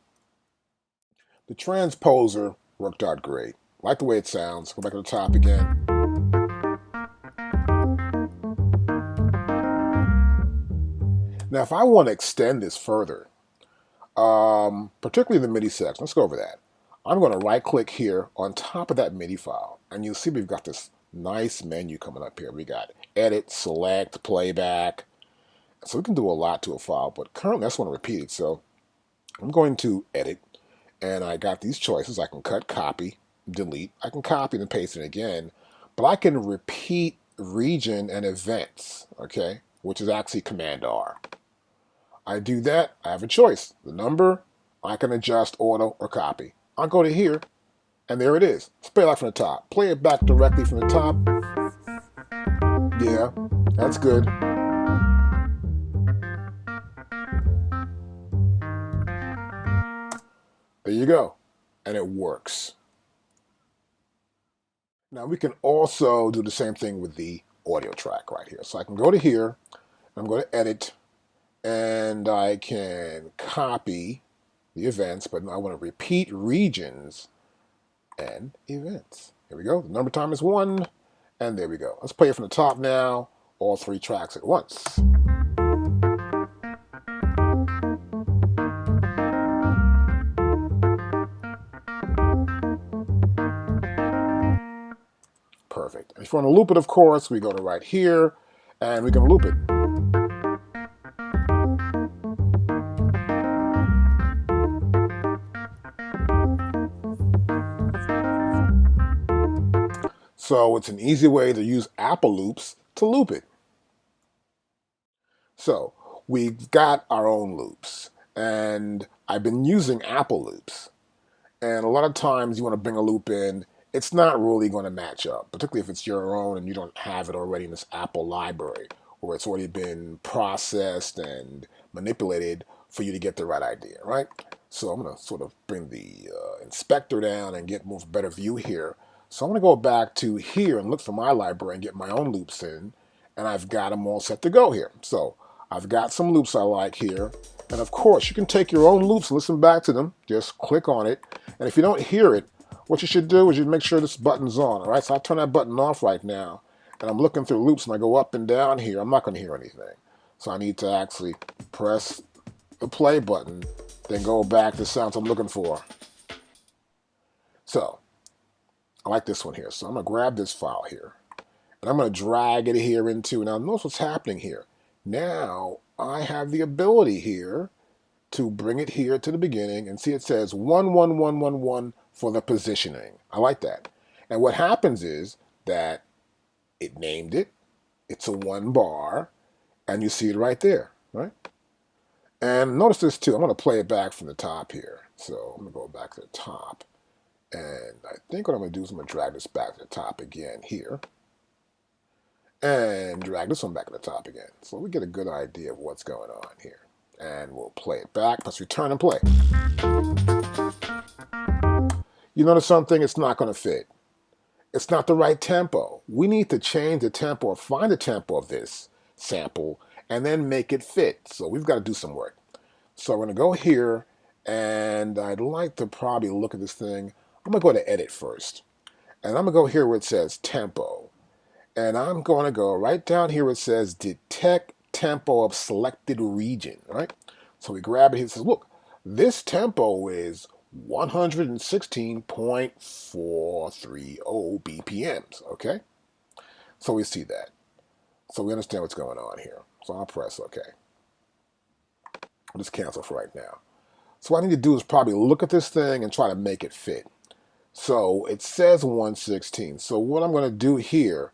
The transposer worked out great. Like the way it sounds. Go back to the top again. Now, if I want to extend this further, particularly the MIDI section, let's go over that. I'm going to right-click here on top of that MIDI file, and you'll see we've got this nice menu coming up here. We got Edit, Select, Playback. So we can do a lot to a file, but currently I just want to repeat it. So I'm going to Edit, and I got these choices. I can cut, copy, delete. I can copy and paste it again, but I can repeat region and events, okay, which is actually Command R. I do that, I have a choice. The number, I can adjust auto or copy. I'll go to here, and there it is. Let's play it out from the top. Play it back directly from the top. Yeah, that's good. There you go. And it works. Now we can also do the same thing with the audio track right here. So I can go to here, I'm going to edit, and I can copy the events, but I want to repeat regions and events. Here we go. The number time is 1, and there we go. Let's play it from the top now, all 3 tracks at once. Perfect. And if you want to loop it, of course, we go to right here, and we can loop it. So it's an easy way to use Apple loops to loop it. So we've got our own loops, and I've been using Apple loops. And a lot of times you want to bring a loop in, it's not really going to match up, particularly if it's your own and you don't have it already in this Apple library, or it's already been processed and manipulated for you to get the right idea, right? So I'm going to sort of bring the inspector down and get more better view here. So I'm going to go back to here and look for my library and get my own loops in, and I've got them all set to go here. So I've got some loops I like here, and of course you can take your own loops and listen back to them. Just click on it, and if you don't hear it, what you should do is you make sure this button's on, all right? So I turn that button off right now, and I'm looking through loops, and I go up and down here. I'm not going to hear anything. So I need to actually press the play button, then go back to the sounds I'm looking for. So I like this one here. So I'm going to grab this file here, and I'm going to drag it here into, now notice what's happening here. Now I have the ability here to bring it here to the beginning, and see it says 1, 1, 1, 1, 1 for the positioning. I like that. And what happens is that it named it. It's a 1 bar, and you see it right there, right? And notice this too. I'm going to play it back from the top here. So I'm going to go back to the top. And I think what I'm going to do is I'm going to drag this back to the top again here. And drag this one back to the top again. So we get a good idea of what's going on here. And we'll play it back. Let's return and play. You notice something? It's not going to fit. It's not the right tempo. We need to change the tempo or find the tempo of this sample and then make it fit. So we've got to do some work. So I'm going to go here, and I'd like to probably look at this thing. I'm going to go to Edit first. And I'm going to go here where it says Tempo. And I'm going to go right down here where it says Detect Tempo of Selected Region, right? So we grab it here and says, look, this tempo is 116.430 BPMs, okay? So we see that. So we understand what's going on here. So I'll press OK. I'll just cancel for right now. So what I need to do is probably look at this thing and try to make it fit. So it says 116. So what I'm going to do here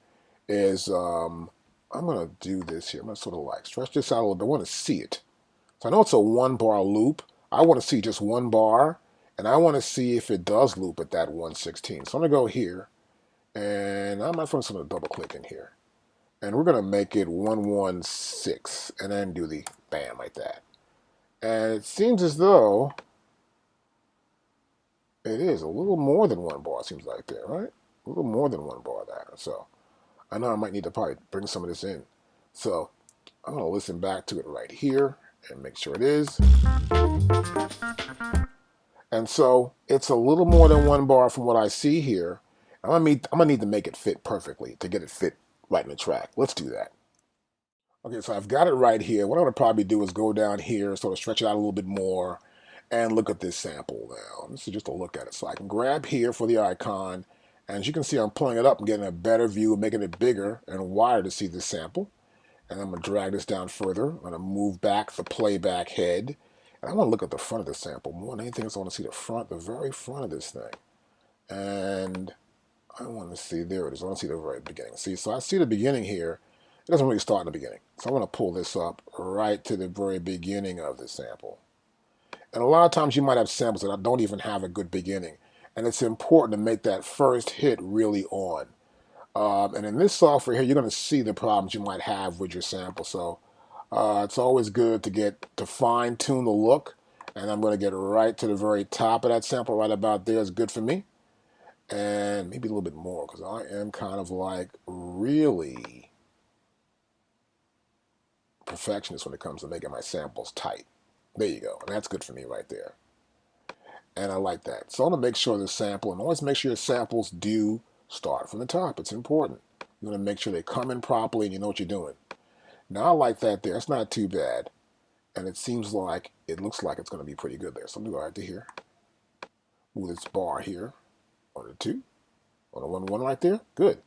is I'm going to do this here. I'm going to sort of like stretch this out a little bit. I want to see it. So I know it's a 1-bar loop. I want to see just 1 bar, and I want to see if it does loop at that 116. So I'm going to go here, and I'm just going to double click in here. And we're going to make it 116, and then do the bam like that. And it seems as though it is a little more than 1 bar, it seems like there, right? A little more than 1 bar there. So I know I might need to probably bring some of this in. So I'm going to listen back to it right here and make sure it is. And so it's a little more than 1 bar from what I see here. I'm gonna need to make it fit perfectly to get it fit right in the track. Let's do that. Okay, so I've got it right here. What I'm gonna probably do is go down here, sort of stretch it out a little bit more, and look at this sample now. This is just a look at it. So I can grab here for the icon, and as you can see, I'm pulling it up and getting a better view, making it bigger and wider to see this sample. And I'm going to drag this down further. I'm going to move back the playback head. And I want to look at the front of the sample. More than anything else, I want to see the front, the very front of this thing. And I want to see, there it is. I want to see the very beginning. See, so I see the beginning here. It doesn't really start in the beginning. So I want to pull this up right to the very beginning of the sample. And a lot of times you might have samples that don't even have a good beginning. And it's important to make that first hit really on. And in this software here, you're going to see the problems you might have with your sample. So it's always good to fine tune the look. And I'm going to get right to the very top of that sample, right about there is good for me. And maybe a little bit more, because I am kind of like really perfectionist when it comes to making my samples tight. There you go. And that's good for me right there. And I like that. So I'm going to make sure the sample, and always make sure your samples do start from the top. It's important. You want to make sure they come in properly and you know what you're doing. Now I like that there. It's not too bad. And it seems like, it looks like it's going to be pretty good there. So I'm going to go right to here. Move this bar here. On the 2. On the 1, 1 right there. Good.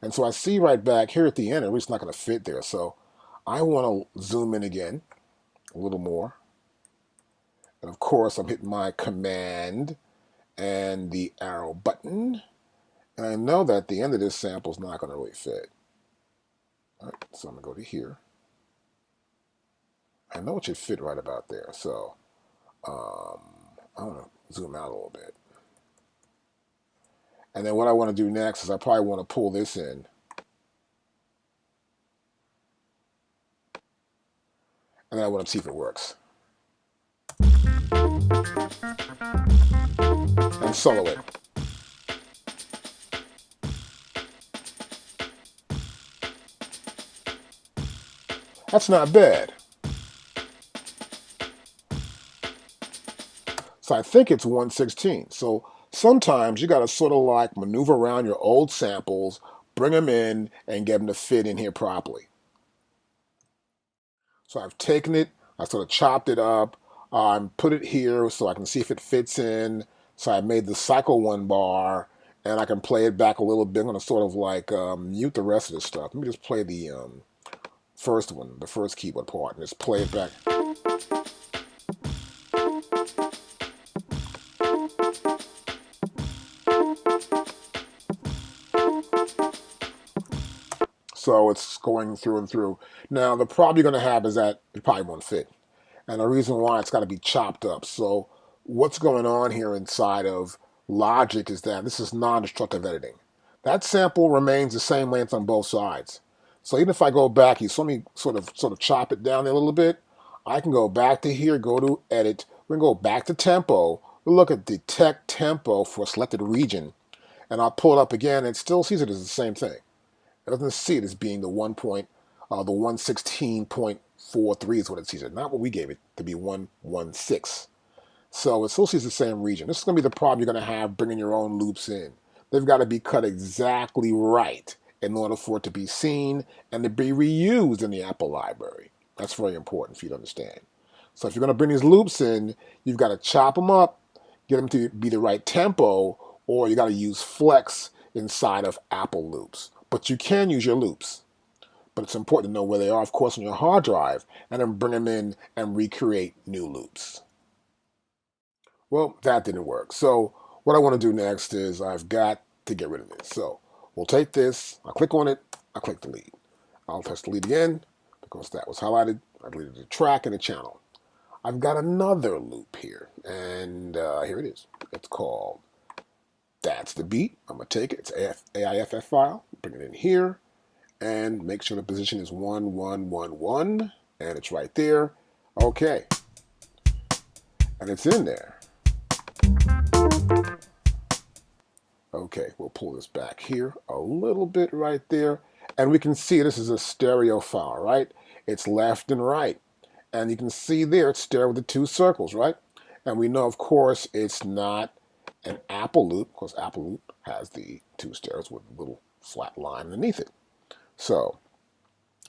And so I see right back here at the end, it's not going to fit there. So I want to zoom in again a little more. And of course, I'm hitting my command and the arrow button. And I know that the end of this sample is not going to really fit. All right, so I'm going to go to here. I know it should fit right about there. So I want to zoom out a little bit. And then what I want to do next is I probably want to pull this in. And then I want to see if it works. And solo it. That's not bad. So I think it's 116. So sometimes you got to sort of like maneuver around your old samples, bring them in, and get them to fit in here properly. So I've taken it, I sort of chopped it up, put it here so I can see if it fits in. So I made the cycle 1 bar, and I can play it back a little bit. I'm going to sort of like mute the rest of this stuff. Let me just play the first one, the first keyboard part, and just play it back. So it's going through and through. Now, the problem you're going to have is that it probably won't fit. And the reason why, it's got to be chopped up. So what's going on here inside of Logic is that this is non-destructive editing. That sample remains the same length on both sides. So even if I go back, you saw me sort of chop it down there a little bit. I can go back to here, go to Edit. We can go back to Tempo. We'll look at Detect Tempo for a selected region. And I'll pull it up again, and it still sees it as the same thing. It doesn't see it as being the 116.43 is what it sees it, not what we gave it to be 116. So it still sees the same region. This is going to be the problem you're going to have bringing your own loops in. They've got to be cut exactly right in order for it to be seen and to be reused in the Apple library. That's very important for you to understand. So if you're going to bring these loops in, you've got to chop them up, get them to be the right tempo, or you got to use Flex inside of Apple loops. But you can use your loops. But it's important to know where they are, of course, on your hard drive, and then bring them in and recreate new loops. Well, that didn't work. So what I want to do next is I've got to get rid of this. So we'll take this, I'll click on it, I'll click delete. I'll press delete again because that was highlighted. I deleted the track and the channel. I've got another loop here, and here it is. It's called That's the Beat. I'm going to take it. It's Aiff file. Bring it in here, and make sure the position is 1, 1, 1, 1, and it's right there. Okay, and it's in there. Okay, we'll pull this back here a little bit right there, and we can see this is a stereo file, right? It's left and right, and you can see there it's stereo with the two circles, right? And we know, of course, it's not an Apple loop, because Apple loop has the two stereos with a little flat line underneath it. So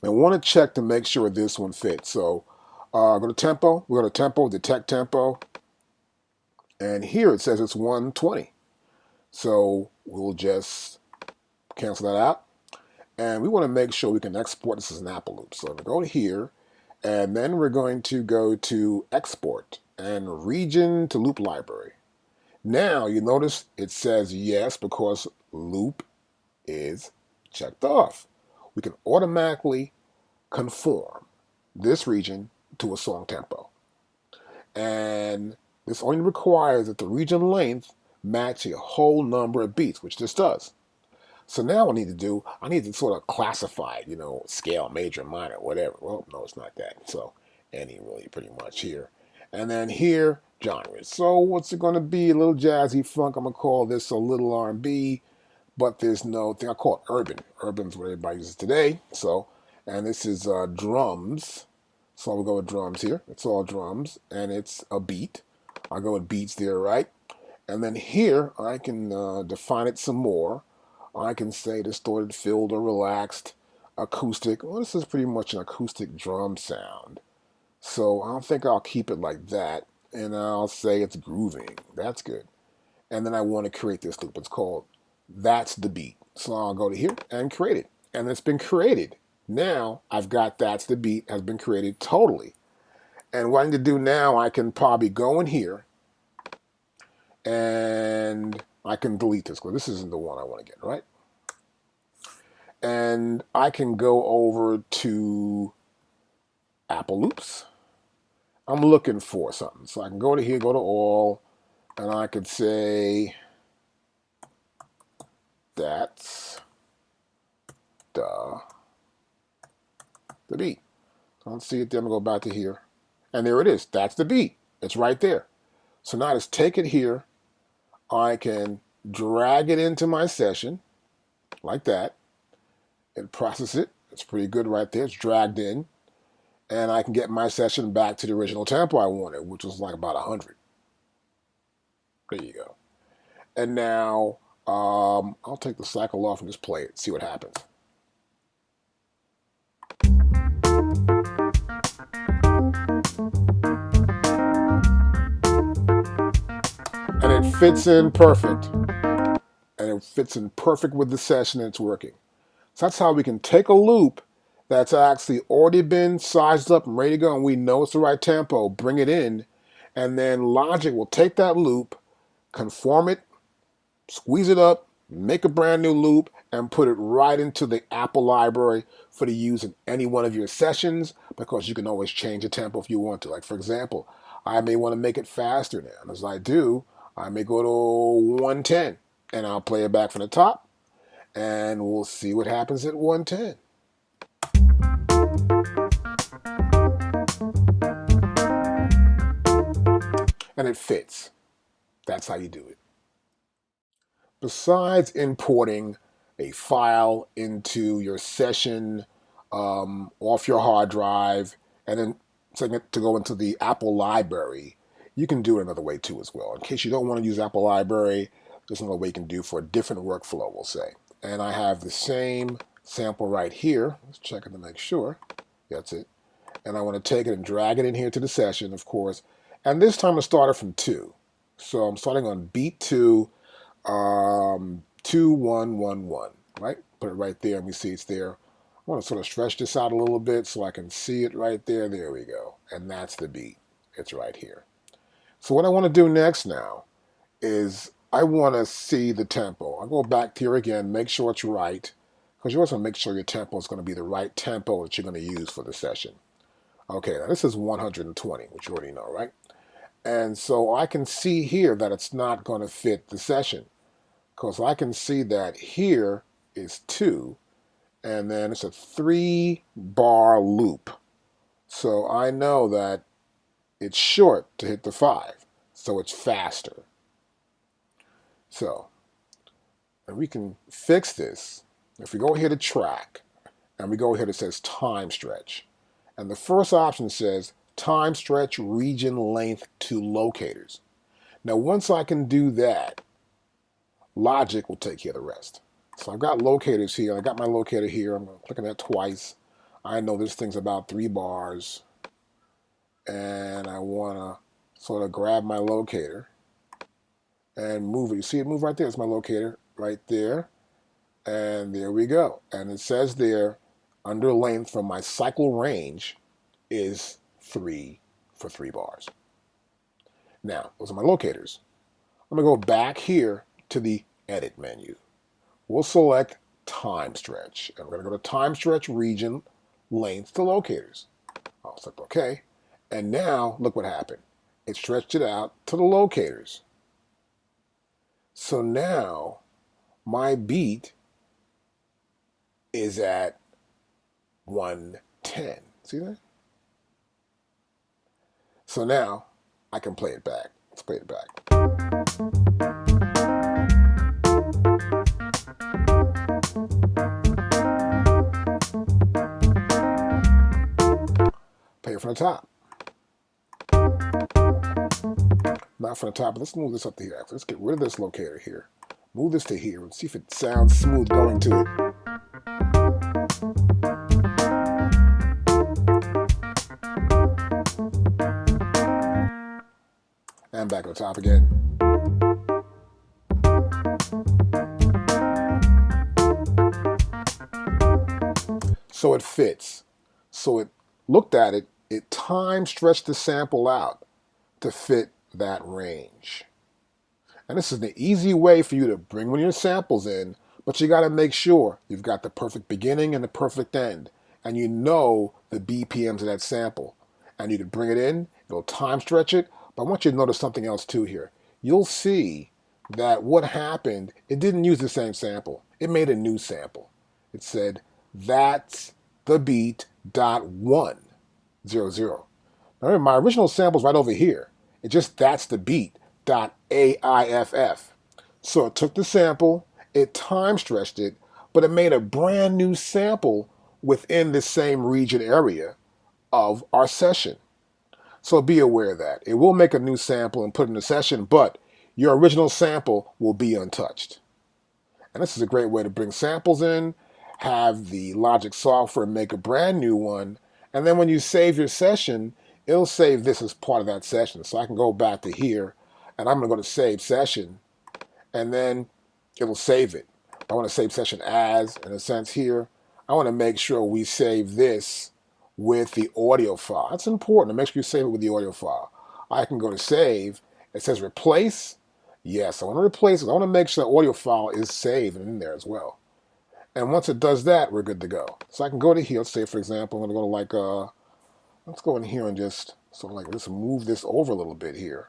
I want to check to make sure this one fits. So go to tempo, we go to tempo, detect tempo, and here it says it's 120. So we'll just cancel that out. And we want to make sure we can export this as an Apple loop. So we go here, and then we're going to go to export and region to loop library. Now you notice it says yes because loop is checked off. We can automatically conform this region to a song tempo. And this only requires that the region length match a whole number of beats, which this does. So now what I need to do, I need to sort of classify it, scale, major, minor, whatever. Well, no, it's not that. So any really pretty much here. And then here, genres. So what's it going to be? A little jazzy funk. I'm going to call this a little R&B, but there's no thing. I call it urban. Urban's what everybody uses today. So, and this is drums. So we'll go with drums here. It's all drums, and it's a beat. I'll go with beats there, right? And then here, I can define it some more. I can say distorted, filled, or relaxed, acoustic. Well, this is pretty much an acoustic drum sound. So I don't think I'll keep it like that. And I'll say it's grooving. That's good. And then I want to create this loop. It's called That's the Beat. So I'll go to here and create it. And it's been created. Now I've got That's the Beat has been created totally. And what I need to do now, I can probably go in here and I can delete this because this isn't the one I want to get, right? And I can go over to Apple Loops. I'm looking for something. So I can go to here, go to all, and I could say that's the beat. I don't see it there. I'm going to go back to here. And there it is. That's the beat. It's right there. So now let's take it here. I can drag it into my session like that and process it. It's pretty good right there. It's dragged in. And I can get my session back to the original tempo I wanted, which was like about 100. There you go. And now I'll take the cycle off and just play it, see what happens. And it fits in perfect. And it fits in perfect with the session and it's working. So that's how we can take a loop that's actually already been sized up and ready to go and we know it's the right tempo, bring it in, and then Logic will take that loop, conform it, squeeze it up, make a brand new loop, and put it right into the Apple library for the use in any one of your sessions because you can always change the tempo if you want to. Like for example, I may want to make it faster now. And as I do, I may go to 110 and I'll play it back from the top and we'll see what happens at 110. And it fits. That's how you do it. Besides importing a file into your session off your hard drive and then setting it to go into the Apple library, you can do it another way too as well. In case you don't want to use Apple library, there's another way you can do for a different workflow, we'll say. And I have the same sample right here. Let's check it to make sure. That's it. And I want to take it and drag it in here to the session, of course. And this time I started from 2. So I'm starting on beat 2, 2, 1, 1, 1, right? Put it right there and we see it's there. I want to sort of stretch this out a little bit so I can see it right there. There we go. And that's the beat. It's right here. So what I want to do next now is I want to see the tempo. I'll go back here again, make sure it's right, because you also want to make sure your tempo is going to be the right tempo that you're going to use for the session. Okay, now this is 120, which you already know, right? And so I can see here that it's not going to fit the session, because I can see that here is 2, and then it's a 3-bar loop. So I know that it's short to hit the 5, so it's faster. So, and we can fix this. If we go here to track, and we go here that says time stretch, and the first option says time stretch region length to locators. Now once I can do that, Logic will take care of the rest. So I've got locators here. I got my locator here. I'm clicking that twice. I know this thing's about 3 bars, and I want to sort of grab my locator and move it. You see it move right there? It's my locator right there. And there we go. And it says there, under length from my cycle range is 3 for 3 bars. Now, those are my locators. I'm going to go back here to the Edit menu. We'll select Time Stretch. And we're going to go to Time Stretch Region Length to Locators. I'll select OK. And now, look what happened. It stretched it out to the locators. So now, my beat is at 110. See that? So now, I can play it back. Let's play it back. Play it from the top. Not from the top, but let's move this up to here. Let's get rid of this locator here. Move this to here and see if it sounds smooth going to it. And back to the top again. So it fits. So it looked at it, it time stretched the sample out to fit that range. And this is an easy way for you to bring one of your samples in, but you got to make sure you've got the perfect beginning and the perfect end, and you know the BPMs of that sample. And you can bring it in, it'll time stretch it, but I want you to notice something else too here. You'll see that what happened, it didn't use the same sample. It made a new sample. It said, that's the beat .100. Now remember, my original sample's right over here. It just, that's the beat .aiff. So it took the sample, it time stretched it, but it made a brand new sample within the same region area of our session. So be aware of that. It will make a new sample and put it in the session, but your original sample will be untouched. And this is a great way to bring samples in, have the Logic software make a brand new one, and then when you save your session, it'll save this as part of that session. So I can go back to here, and I'm going to go to Save Session, and then it'll save it. I want to save session as, in a sense here, I want to make sure we save this with the audio file. That's important to make sure you save it with the audio file. I can go to Save. It says Replace. Yes, I want to replace it. I want to make sure the audio file is saved and in there as well. And once it does that, we're good to go. So I can go to here. Let's say, for example, I'm going to go to like, let's go in here and just sort of like, let's move this over a little bit here.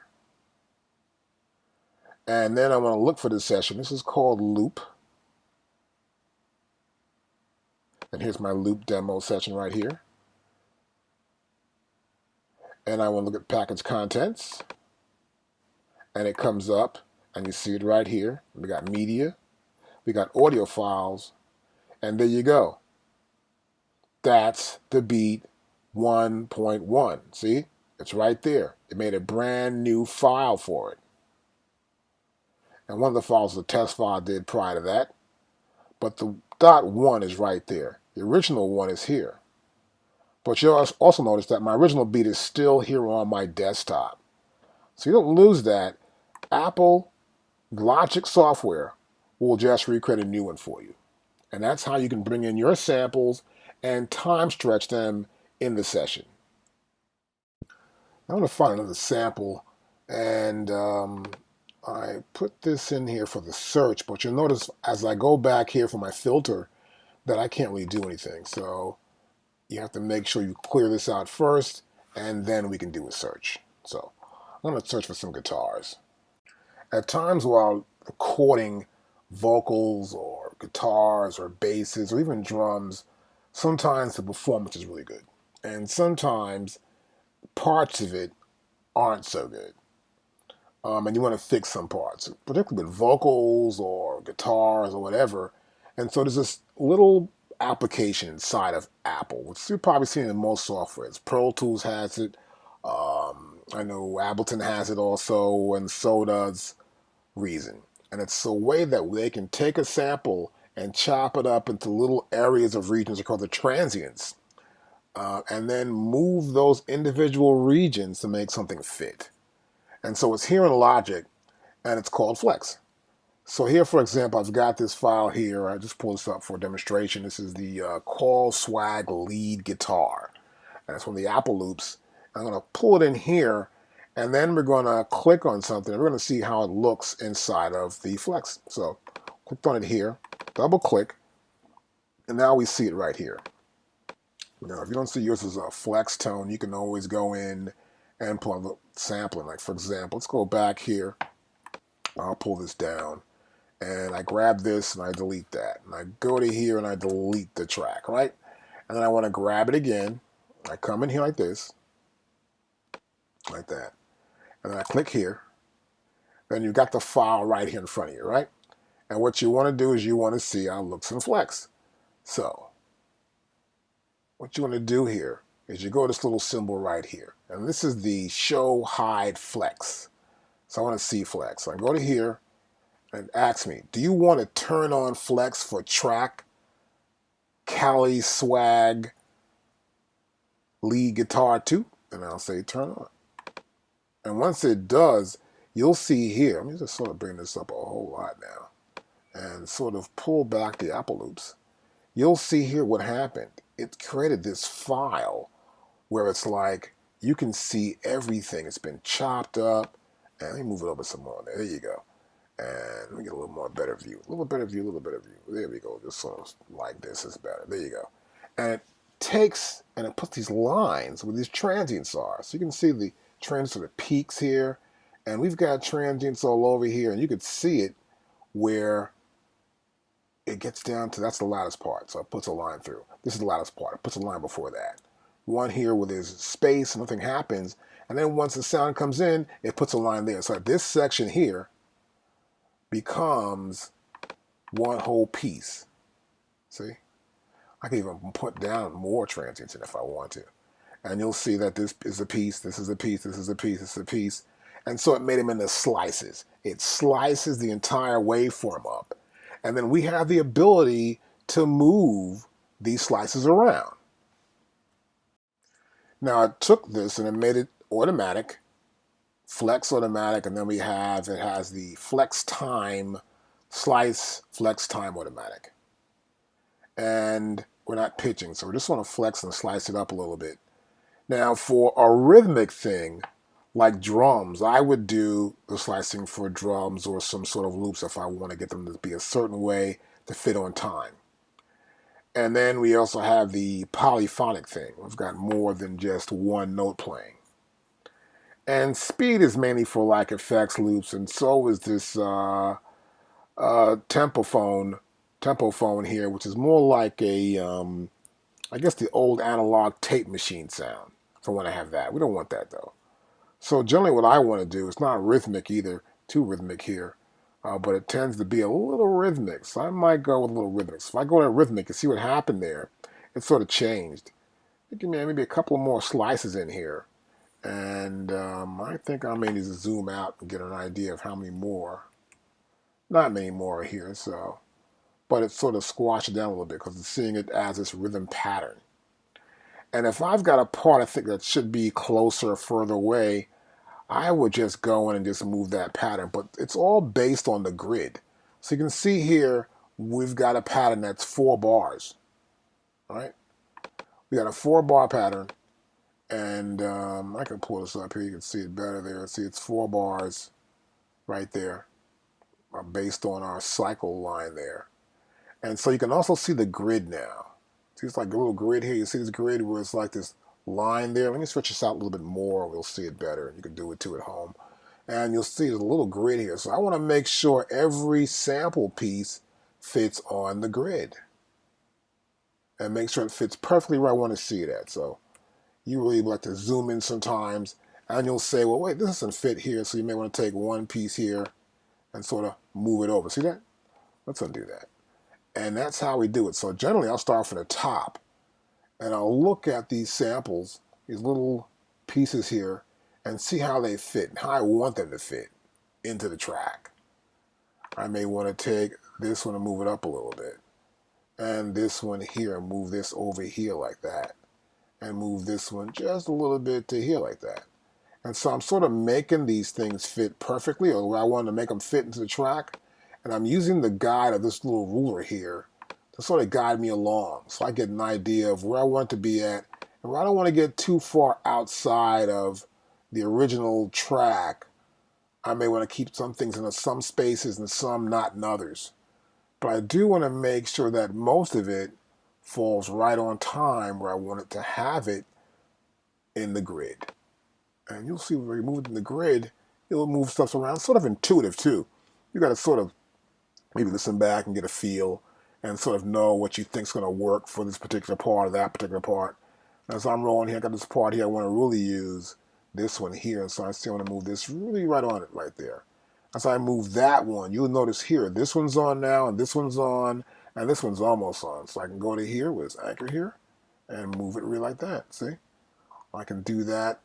And then I want to look for this session. This is called Loop. And here's my loop demo session right here. And I want to look at package contents. And it comes up, and you see it right here. We got media, we got audio files, and there you go. That's the beat 1.1. See? It's right there. It made a brand new file for it. And one of the files is a test file I did prior to that. But the .1 is right there. The original one is here. But you'll also notice that my original beat is still here on my desktop. So you don't lose that. Apple Logic software will just recreate a new one for you. And that's how you can bring in your samples and time stretch them in the session. I'm going to find another sample, and I put this in here for the search, but you'll notice as I go back here for my filter that I can't really do anything. So you have to make sure you clear this out first, and then we can do a search. So I'm going to search for some guitars. At times while recording vocals or guitars or basses or even drums, sometimes the performance is really good. And sometimes parts of it aren't so good. And you want to fix some parts, particularly with vocals or guitars or whatever. And so there's this little application inside of Apple, which you've probably seen in most softwares. Pro Tools has it. I know Ableton has it also, and so does Reason. And it's a way that they can take a sample and chop it up into little areas of regions called the transients, and then move those individual regions to make something fit. And so it's here in Logic, and it's called Flex. So here, for example, I've got this file here. I just pulled this up for a demonstration. This is the Call Swag lead guitar. And it's one of the Apple loops. I'm going to pull it in here, and then we're going to click on something. We're going to see how it looks inside of the Flex. So clicked on it here, double click, and now we see it right here. Now, if you don't see yours as a flex tone, you can always go in and pull the sampling. Like, for example, let's go back here. I'll pull this down, and I grab this, and I delete that. And I go to here, and I delete the track, right? And then I want to grab it again. I come in here like this, like that. And then I click here. Then you've got the file right here in front of you, right? And what you want to do is you want to see how it looks in Flex. So what you want to do here is you go to this little symbol right here. And this is the Show Hide Flex. So I want to see Flex. So I go to here and ask me, do you want to turn on Flex for track, Cali Swag, lead guitar too? And I'll say turn on. And once it does, you'll see here, let me just sort of bring this up a whole lot now and sort of pull back the Apple loops. You'll see here what happened. It created this file where it's like you can see everything. It's been chopped up. And let me move it over some more. There you go. And let me get a little more better view. A little better view, a little better view. There we go. Just sort of like this is better. There you go. And it takes and it puts these lines where these transients are. So you can see the transients of the peaks here. And we've got transients all over here. And you could see it where it gets down to, that's the loudest part. So it puts a line through. This is the loudest part. It puts a line before that. One here where there's space and nothing happens. And then once the sound comes in, it puts a line there. So this section here becomes one whole piece. See? I can even put down more transients in if I want to. And you'll see that this is a piece, this is a piece, this is a piece, this is a piece. And so it made them into slices. It slices the entire waveform up. And then we have the ability to move these slices around. Now I took this and I made it automatic, flex automatic, and then we have, it has the flex time, slice, flex time automatic. And we're not pitching, so we just want to flex and slice it up a little bit. Now for a rhythmic thing, like drums, I would do the slicing for drums or some sort of loops if I want to get them to be a certain way to fit on time. And then we also have the polyphonic thing. We've got more than just one note playing. And speed is mainly for like effects loops, and so is this tempo phone here, which is more like a, I guess the old analog tape machine sound for when I have that. We don't want that though. So generally what I want to do, it's not rhythmic either, too rhythmic here, but it tends to be a little rhythmic. So I might go with a little rhythmic. So if I go to rhythmic and see what happened there, it sort of changed. Give me maybe a couple more slices in here. And I think I may need to zoom out and get an idea of how many more. Not many more here, so. But it sort of squashed it down a little bit because it's seeing it as this rhythm pattern. And if I've got a part I think that should be closer or further away, I would just go in and just move that pattern. But it's all based on the grid. So you can see here, we've got a pattern that's 4 bars. All right? We got a 4-bar pattern. And I can pull this up here. You can see it better there. See, it's 4 bars right there based on our cycle line there. And so you can also see the grid now. There's like a little grid here. You see this grid where it's like this line there? Let me stretch this out a little bit more. We'll see it better. You can do it too at home. And you'll see there's a little grid here. So I want to make sure every sample piece fits on the grid. And make sure it fits perfectly where I want to see it at. So you really like to zoom in sometimes. And you'll say, well, wait, this doesn't fit here. So you may want to take one piece here and sort of move it over. See that? Let's undo that. And that's how we do it. So generally, I'll start from the top, and I'll look at these samples, these little pieces here, and see how they fit, and how I want them to fit into the track. I may want to take this one and move it up a little bit, and this one here, and move this over here like that, and move this one just a little bit to here like that. And so I'm sort of making these things fit perfectly, or where I want to make them fit into the track. And I'm using the guide of this little ruler here to sort of guide me along, so I get an idea of where I want to be at and where I don't want to get too far outside of the original track. I may want to keep some things in some spaces and some not in others. But I do want to make sure that most of it falls right on time where I want it to have it in the grid. And you'll see when you move it in the grid, it'll move stuff around, sort of intuitive too. You got to sort of maybe listen back and get a feel and sort of know what you think is going to work for this particular part or that particular part. As I'm rolling here, I got this part here I want to really use, this one here, and so I still want to move this really right on it right there. As I move that one, you'll notice here, this one's on now, and this one's on, and this one's almost on. So I can go to here with this anchor here and move it really like that, see? I can do that.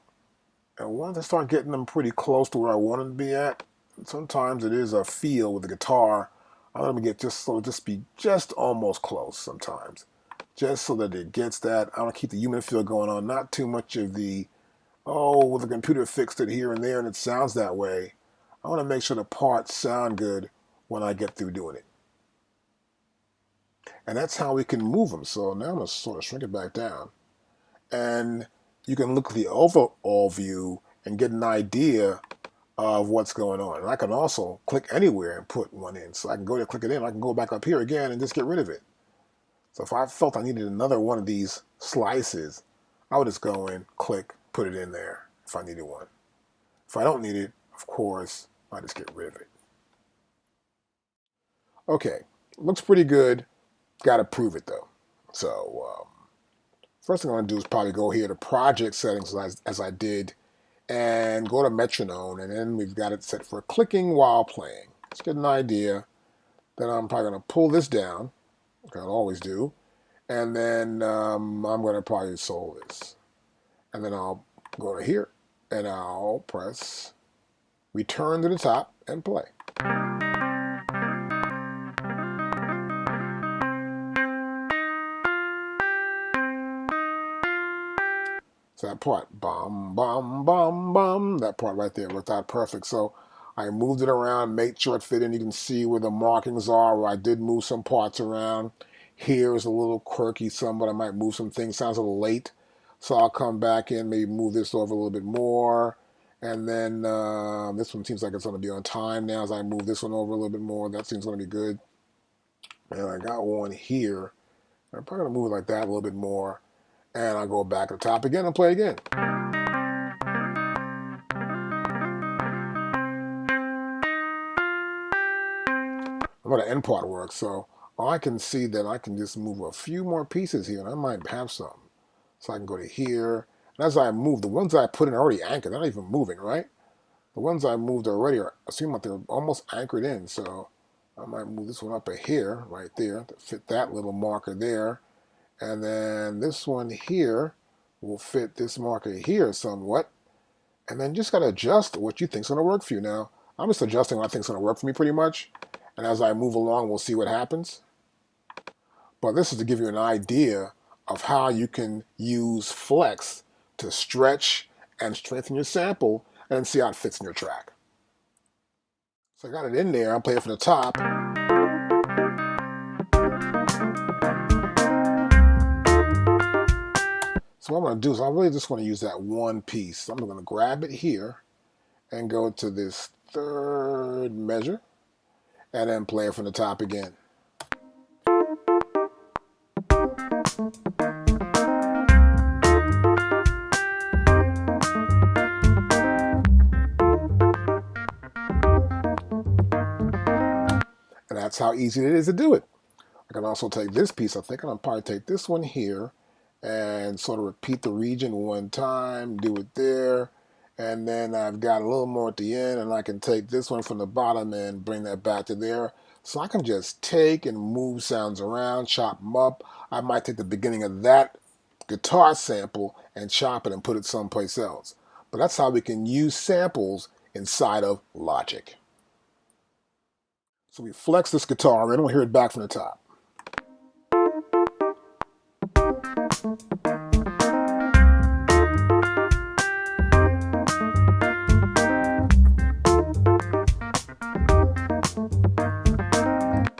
And once I start getting them pretty close to where I want them to be at, sometimes it is a feel with the guitar. I'm going to get just be just almost close sometimes, just so that it gets that. I want to keep the human feel going on, not too much of the, oh, well, the computer fixed it here and there and it sounds that way. I want to make sure the parts sound good when I get through doing it. And that's how we can move them. So now I'm going to sort of shrink it back down. And you can look at the overall view and get an idea of what's going on. And I can also click anywhere and put one in. So I can go there, click it in, I can go back up here again and just get rid of it. So if I felt I needed another one of these slices, I would just go in, click, put it in there if I needed one. If I don't need it, of course, I just get rid of it. Okay, looks pretty good. Got to prove it though. So first thing I'm going to do is probably go here to project settings as I did, and go to Metronome, and then we've got it set for clicking while playing. Let's get an idea. Then I'm probably going to pull this down, like I always do, and then I'm going to probably solve this. And then I'll go to here, and I'll press return to the top and play. So that part, bum, bum, bum, bum, that part right there worked out perfect. So I moved it around, made sure it fit in. You can see where the markings are, where I did move some parts around. Here is a little quirky somewhat. I might move some things. Sounds a little late. So I'll come back in, maybe move this over a little bit more. And then this one seems like it's going to be on time now as I move this one over a little bit more. That seems going to be good. And I got one here. I'm probably going to move it like that a little bit more. And I'll go back to the top again and play again. I'm going to end part work, so I can see that I can just move a few more pieces here, and I might have some. So I can go to here, and as I move, the ones I put in are already anchored. They're not even moving, right? The ones I moved already seem like they're almost anchored in, so I might move this one up a here, right there, to fit that little marker there. And then this one here will fit this marker here somewhat. And then just got to adjust what you think is going to work for you. Now, I'm just adjusting what I think is going to work for me pretty much. And as I move along, we'll see what happens. But this is to give you an idea of how you can use flex to stretch and strengthen your sample and see how it fits in your track. So I got it in there. I'll play it from the top. So what I'm going to do is I really just want to use that one piece. So I'm going to grab it here and go to this third measure and then play it from the top again. And that's how easy it is to do it. I can also take this piece, I think I'll probably take this one here and sort of repeat the region one time, do it there, and then I've got a little more at the end, and I can take this one from the bottom and bring that back to there. So I can just take and move sounds around, chop them up. I might take the beginning of that guitar sample and chop it and put it someplace else. But that's how we can use samples inside of Logic. So we flex this guitar and we'll hear it back from the top.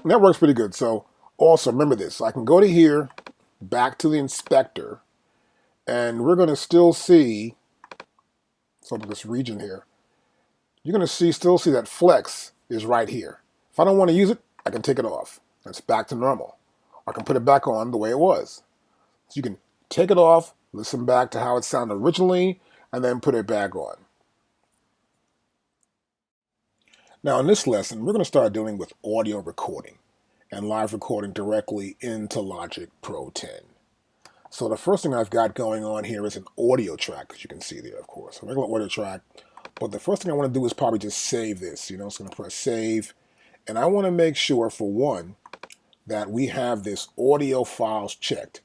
And that works pretty good. So also remember this, I can go to here, back to the inspector, and we're going to still see, so this region here, you're going to still see that flex is right here. If I don't want to use it, I can take it off. It's back to normal. I can put it back on the way it was. So you can take it off, listen back to how it sounded originally, and then put it back on. Now in this lesson, we're going to start dealing with audio recording and live recording directly into Logic Pro 10. So the first thing I've got going on here is an audio track, as you can see there, of course, a regular audio track. But the first thing I want to do is probably just save this. So I'm going to press save. And I want to make sure, for one, that we have this audio files checked.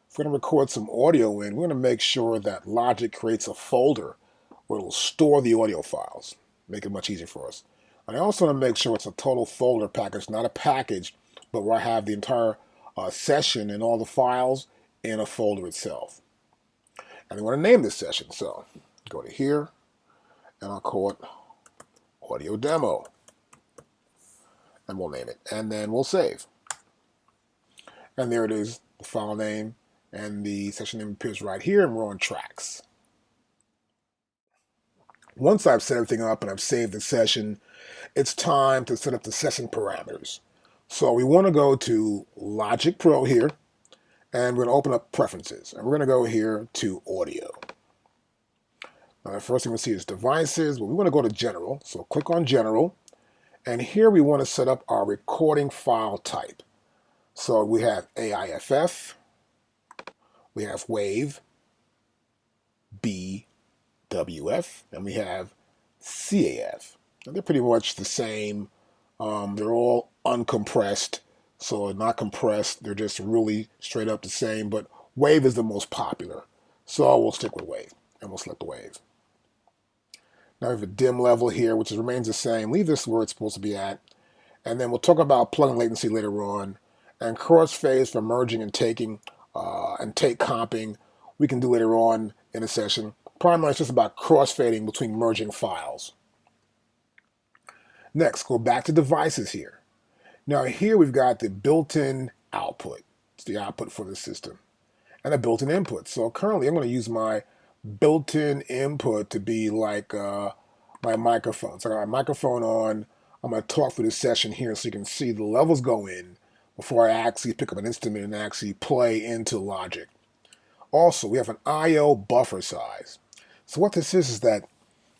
If we're going to record some audio in, we're going to make sure that Logic creates a folder where it will store the audio files. Make it much easier for us. And I also want to make sure it's a total folder package, not a package, but where I have the entire session and all the files in a folder itself. And I want to name this session. So go to here, and I'll call it Audio Demo. And we'll name it. And then we'll save. And there it is, the file name, and the session name appears right here, and we're on tracks. Once I've set everything up and I've saved the session, it's time to set up the session parameters. So we want to go to Logic Pro here, and we're going to open up Preferences. And we're going to go here to Audio. Now the first thing we'll see is Devices, but we want to go to General. So click on General. And here we want to set up our recording file type. So we have AIFF, we have WAV, BWF, and we have CAF. And they're pretty much the same. They're all uncompressed, so not compressed. They're just really straight up the same, but WAV is the most popular. So we'll stick with WAV, and we'll select the WAV. Now we have a dim level here, which remains the same. Leave this where it's supposed to be at. And then we'll talk about plugin latency later on. And crossfades for merging and taking and take comping, we can do later on in a session. Primarily, it's just about crossfading between merging files. Next, go back to devices here. Now here we've got the built-in output. It's the output for the system. And a built-in input. So currently I'm going to use my built-in input to be like my microphone. So I got my microphone on. I'm going to talk through this session here so you can see the levels go in before I actually pick up an instrument and actually play into Logic. Also, we have an I/O buffer size. So what this is that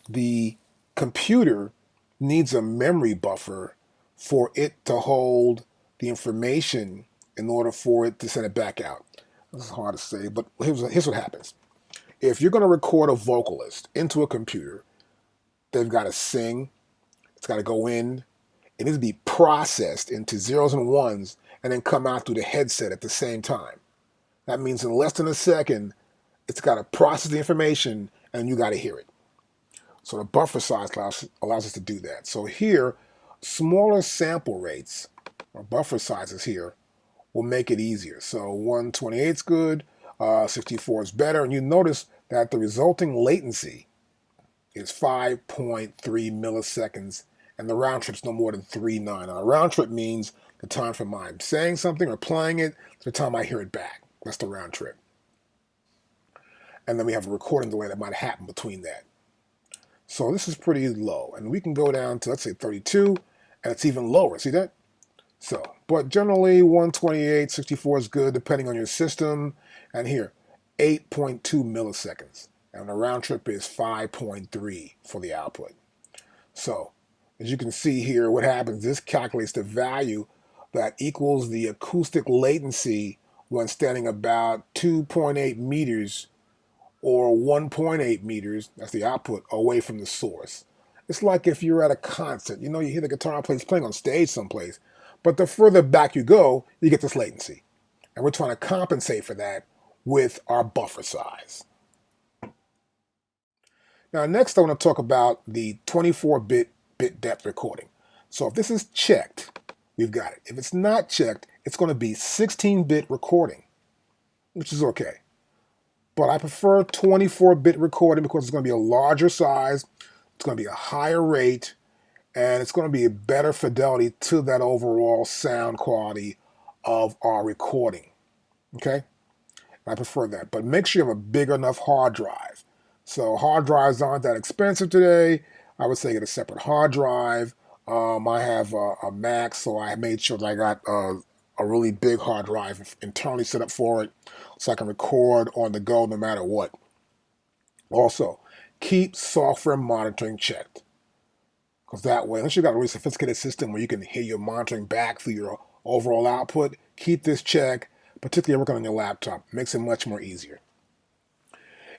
the computer needs a memory buffer for it to hold the information in order for it to send it back out. This is hard to say, but here's what happens. If you're going to record a vocalist into a computer, they've got to sing, it's got to go in, it needs to be processed into zeros and ones and then come out through the headset at the same time. That means in less than a second, it's got to process the information and you got to hear it. So the buffer size allows us to do that. So here, smaller sample rates, or buffer sizes here, will make it easier. So 128 is good, 64 is better, and you notice that the resulting latency is 5.3 milliseconds, and the round trip's no more than 3.9. Now, a round trip means the time from my saying something or playing it to the time I hear it back. That's the round trip. And then we have a recording delay that might happen between that. So this is pretty low, and we can go down to, let's say, 32, and it's even lower. See that? So But generally 128, 64 is good depending on your system. And here, 8.2 milliseconds. And the round trip is 5.3 for the output. So, as you can see here, what happens, this calculates the value that equals the acoustic latency when standing about 2.8 meters or 1.8 meters, that's the output, away from the source. It's like if you're at a concert, you hear the guitar players playing on stage someplace, but the further back you go, you get this latency. And we're trying to compensate for that with our buffer size. Now, next I want to talk about the 24-bit bit depth recording. So if this is checked, we've got it. If it's not checked, it's going to be 16-bit recording, which is okay. But I prefer 24-bit recording because it's going to be a larger size, it's going to be a higher rate, and it's going to be a better fidelity to that overall sound quality of our recording. Okay? I prefer that. But make sure you have a big enough hard drive. So hard drives aren't that expensive today. I would say get a separate hard drive. I have a Mac, so I made sure that I got a really big hard drive internally set up for it so I can record on the go no matter what. Also, keep software monitoring checked. Because that way, unless you've got a really sophisticated system where you can hear your monitoring back through your overall output, keep this checked, particularly working on your laptop. It makes it much more easier.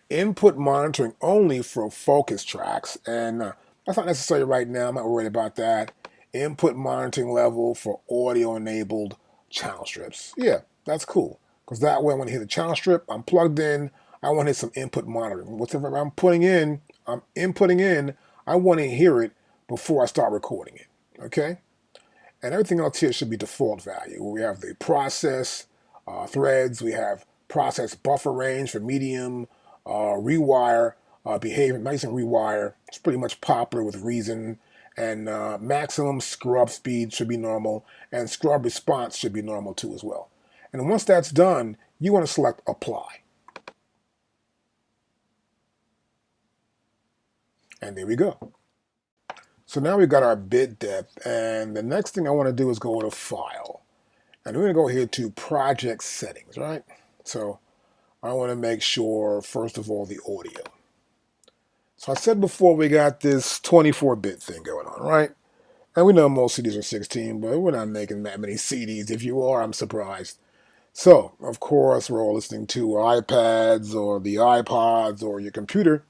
Input monitoring only for focus tracks, and that's not necessary right now. I'm not worried about that. Input monitoring level for audio-enabled channel strips. Yeah, that's cool. Because that way, when I hit the channel strip, I'm plugged in, I want to hit some input monitoring. Whatever I'm inputting in, I want to hear it before I start recording it. Okay? And everything else here should be default value. We have the process threads, we have process buffer range for medium, rewire behavior, nice and rewire. It's pretty much popular with Reason. And maximum scrub speed should be normal, and scrub response should be normal too as well. And once that's done, you want to select Apply. And there we go. So now we've got our bit depth, and the next thing I want to do is go to File. And we're going to go here to Project Settings, right? So I want to make sure, first of all, the audio. So I said before we got this 24-bit thing going on, right? And we know most CDs are 16, but we're not making that many CDs. If you are, I'm surprised. So, of course, we're all listening to iPads or the iPods or your computer.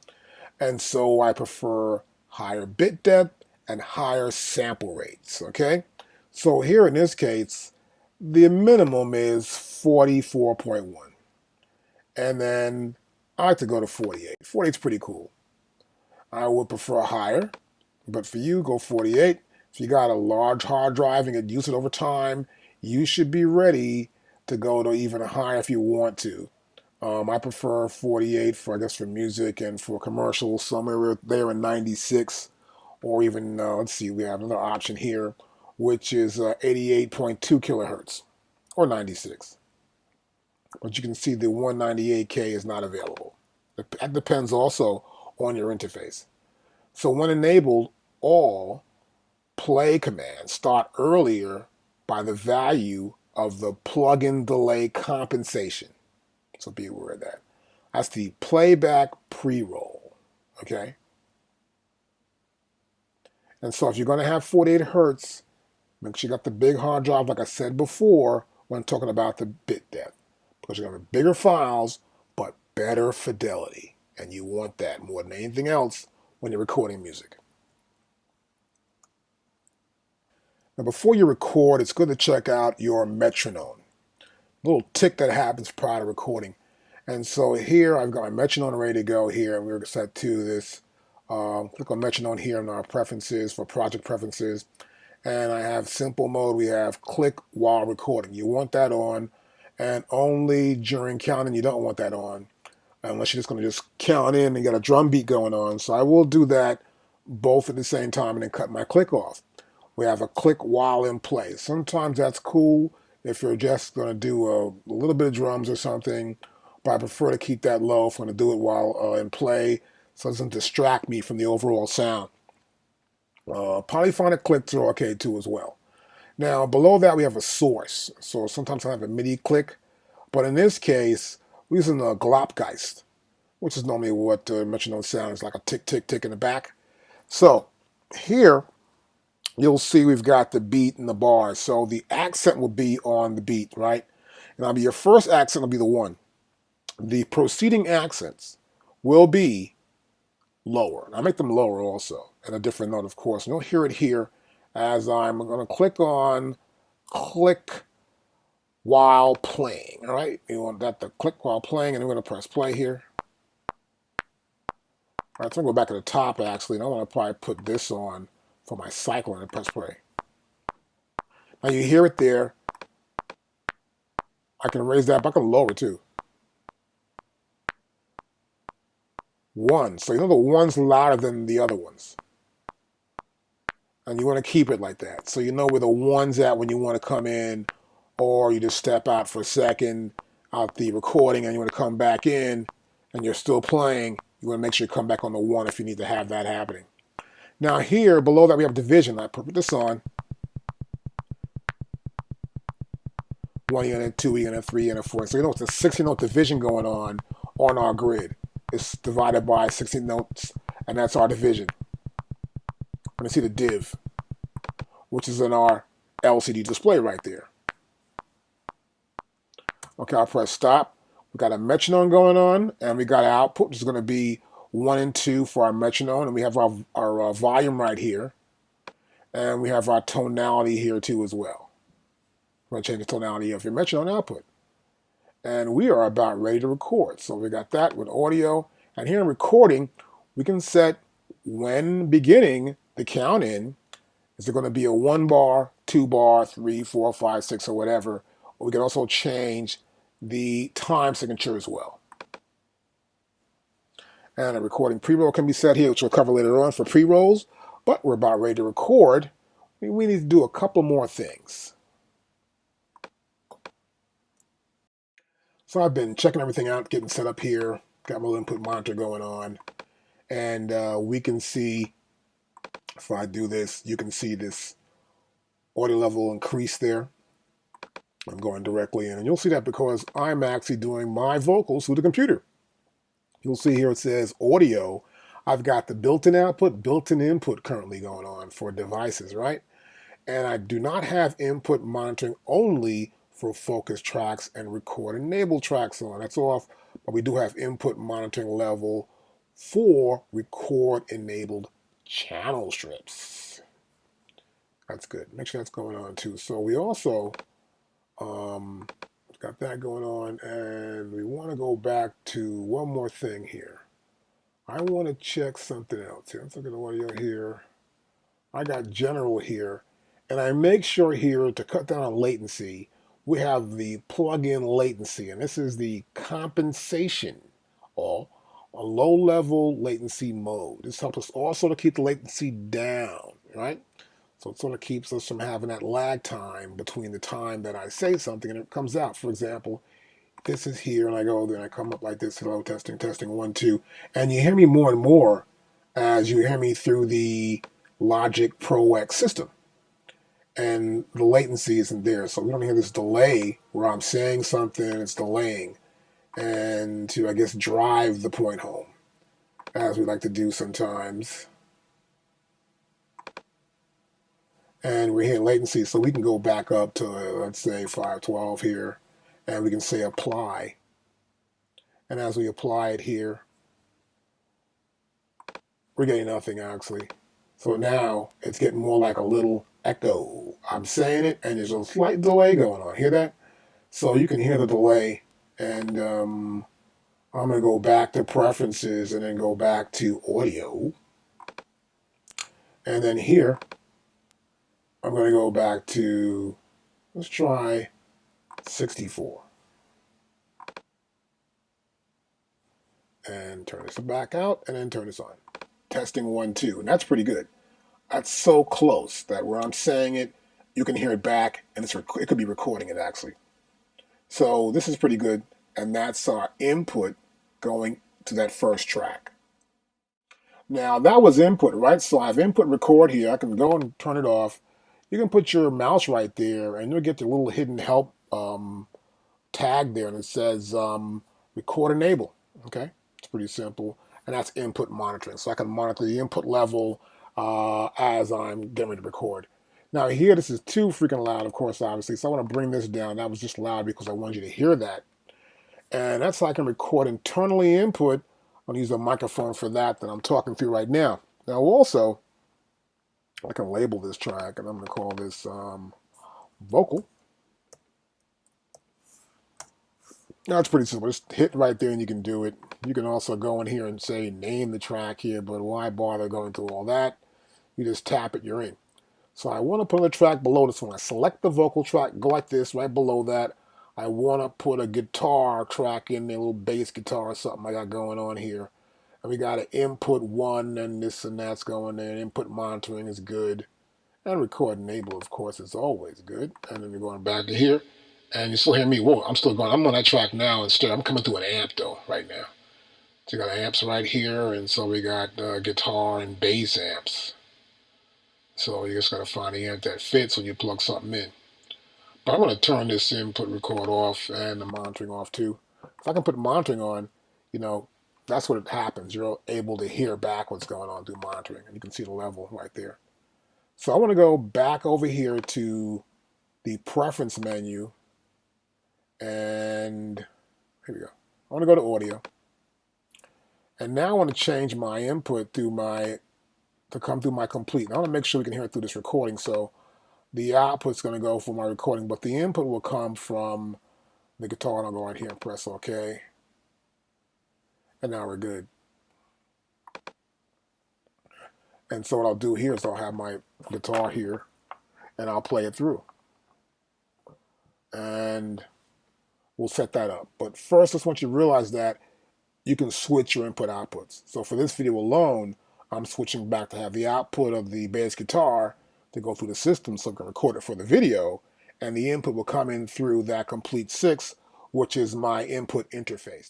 And so I prefer higher bit depth and higher sample rates, okay? So here in this case, the minimum is 44.1. And then I like to go to 48. 48 is pretty cool. I would prefer higher, but for you, go 48. If you got a large hard drive and you use it over time, you should be ready to go to even higher if you want to. I prefer 48 for, I guess, for music and for commercials, somewhere there in 96, or even, let's see, we have another option here, which is 88.2 kilohertz, or 96. But you can see the 198K is not available. That depends also on your interface. So when enabled, all play commands start earlier by the value of the plugin delay compensation. So be aware of that. That's the playback pre-roll, okay? And so if you're going to have 48 hertz, make sure you got the big hard drive, like I said before, when talking about the bit depth. Because you're going to have bigger files, but better fidelity. And you want that more than anything else when you're recording music. Now, before you record, it's good to check out your metronome. Little tick that happens prior to recording. And so here I've got my metronome ready to go here, and we're set to this. Click on metronome here in our preferences for project preferences. And I have simple mode. We have click while recording. You want that on, and only during counting you don't want that on, unless you're just going to just count in and get a drum beat going on. So I will do that both at the same time and then cut my click off. We have a click while in play. Sometimes that's cool if you're just going to do a little bit of drums or something, but I prefer to keep that low if I'm going to do it while in play so it doesn't distract me from the overall sound. Polyphonic clicks are okay too as well. Now below that we have a source. So sometimes I have a MIDI click, but in this case we're using a Glopgeist, which is normally what metronome sounds like, a tick tick tick in the back. So here you'll see we've got the beat and the bars. So the accent will be on the beat, right? And that'll be your first accent will be the 1. The proceeding accents will be lower. And I make them lower also, in a different note, of course. And you'll hear it here as I'm going to click on click while playing. All right, you want that to click while playing, and I'm going to press play here. All right, so I'm going to go back to the top actually, and I want to probably put this on for my cycler and press play. Now you hear it there. I can raise that, but I can lower it too. 1. So you know the 1's louder than the other ones. And you want to keep it like that. So you know where the 1's at when you want to come in, or you just step out for a second out the recording and you want to come back in and you're still playing. You want to make sure you come back on the 1 if you need to have that happening. Now here, below that we have division. I put this on. 1 unit, 2 unit, 3 unit, 4. So you know it's a 16-note division going on our grid. It's divided by 16 notes, and that's our division. And you see the div, which is in our LCD display right there. Okay, I'll press stop. We got a metronome going on, and we got an output, which is going to be 1 and 2 for our metronome, and we have our volume right here, and we have our tonality here too as well. We're going to change the tonality of your metronome output. And we are about ready to record. So we got that with audio. And here in recording, we can set when beginning the count in. Is it going to be a 1 bar, 2 bar, 3, 4, 5, 6, or whatever? Or we can also change the time signature as well. And a recording pre-roll can be set here, which we'll cover later on for pre-rolls. But we're about ready to record. We need to do a couple more things. So I've been checking everything out, getting set up here, got my little input monitor going on, and we can see, if I do this, you can see this audio level increase there. I'm going directly in, and you'll see that because I'm actually doing my vocals through the computer. You'll see here it says audio. I've got the built-in output, built-in input currently going on for devices, right? And I do not have input monitoring only for focus tracks and record enable tracks on. That's off, but we do have input monitoring level for record enabled channel strips. That's good. Make sure that's going on too. So we also got that going on, and we want to go back to one more thing here. I want to check something else here. Let's look at the audio here. I got general here, and I make sure here to cut down on latency, we have the plug-in latency, and this is the compensation, or a low-level latency mode. This helps us also to keep the latency down, right? So it sort of keeps us from having that lag time between the time that I say something and it comes out. For example, this is here, and I go there, and I come up like this, hello, testing, testing, 1, 2, and you hear me more and more as you hear me through the Logic Pro X system. And the latency isn't there, so we don't hear this delay where I'm saying something and it's delaying, and to, I guess, drive the point home, as we like to do sometimes. And we're hearing latency, so we can go back up to, let's say, 512 here, and we can say apply. And as we apply it here, we're getting nothing actually. So now it's getting more like a little echo. I'm saying it, and there's a slight delay going on. Hear that? So you can hear the delay, and I'm going to go back to preferences and then go back to audio. And then here, I'm going to go back to, let's try 64. And turn this back out, and then turn this on. Testing 1, 2, and that's pretty good. That's so close that where I'm saying it, you can hear it back, and it could be recording it actually. So this is pretty good, and that's our input going to that first track. Now that was input, right? So I have input record here. I can go and turn it off. you can put your mouse right there, and you'll get the little hidden help tag there, and it says record enable. Okay, it's pretty simple, and that's input monitoring. So I can monitor the input level as I'm getting ready to record. Now here, this is too freaking loud, of course, obviously. So I want to bring this down. That was just loud because I wanted you to hear that. And that's how I can record internally input. I'm going to use a microphone for that I'm talking through right now. Now also, I can label this track, and I'm going to call this vocal. Now it's pretty simple. Just hit right there and you can do it. You can also go in here and say name the track here, but why bother going through all that? You just tap it, you're in. So I want to put a track below this one. I select the vocal track, go like this, right below that. I want to put a guitar track in there, a little bass guitar or something I got going on here. And we got an input one and this and that's going there. Input monitoring is good. And record enable, of course, is always good. And then we're going back to here. And you still hear me. Whoa, I'm still going. I'm on that track now instead. I'm coming through an amp, though, right now. So you got amps right here. And so we got guitar and bass amps. So you just got to find the amp that fits when you plug something in. But I'm going to turn this input record off and the monitoring off, too. If I can put monitoring on, you know, that's what happens. You're able to hear back what's going on through monitoring. And you can see the level right there. So I want to go back over here to the preference menu, and here we go. I want to go to audio, and now I want to change my input to come through my complete. Now I want to make sure we can hear it through this recording. So the output's going to go for my recording, but the input will come from the guitar. And I'll go right here and press OK, and now we're good. And so what I'll do here is I'll have my guitar here, and I'll play it through. And we'll set that up. But first, I just want you to realize that you can switch your input outputs. So for this video alone, I'm switching back to have the output of the bass guitar to go through the system so I can record it for the video, and the input will come in through that complete 6, which is my input interface.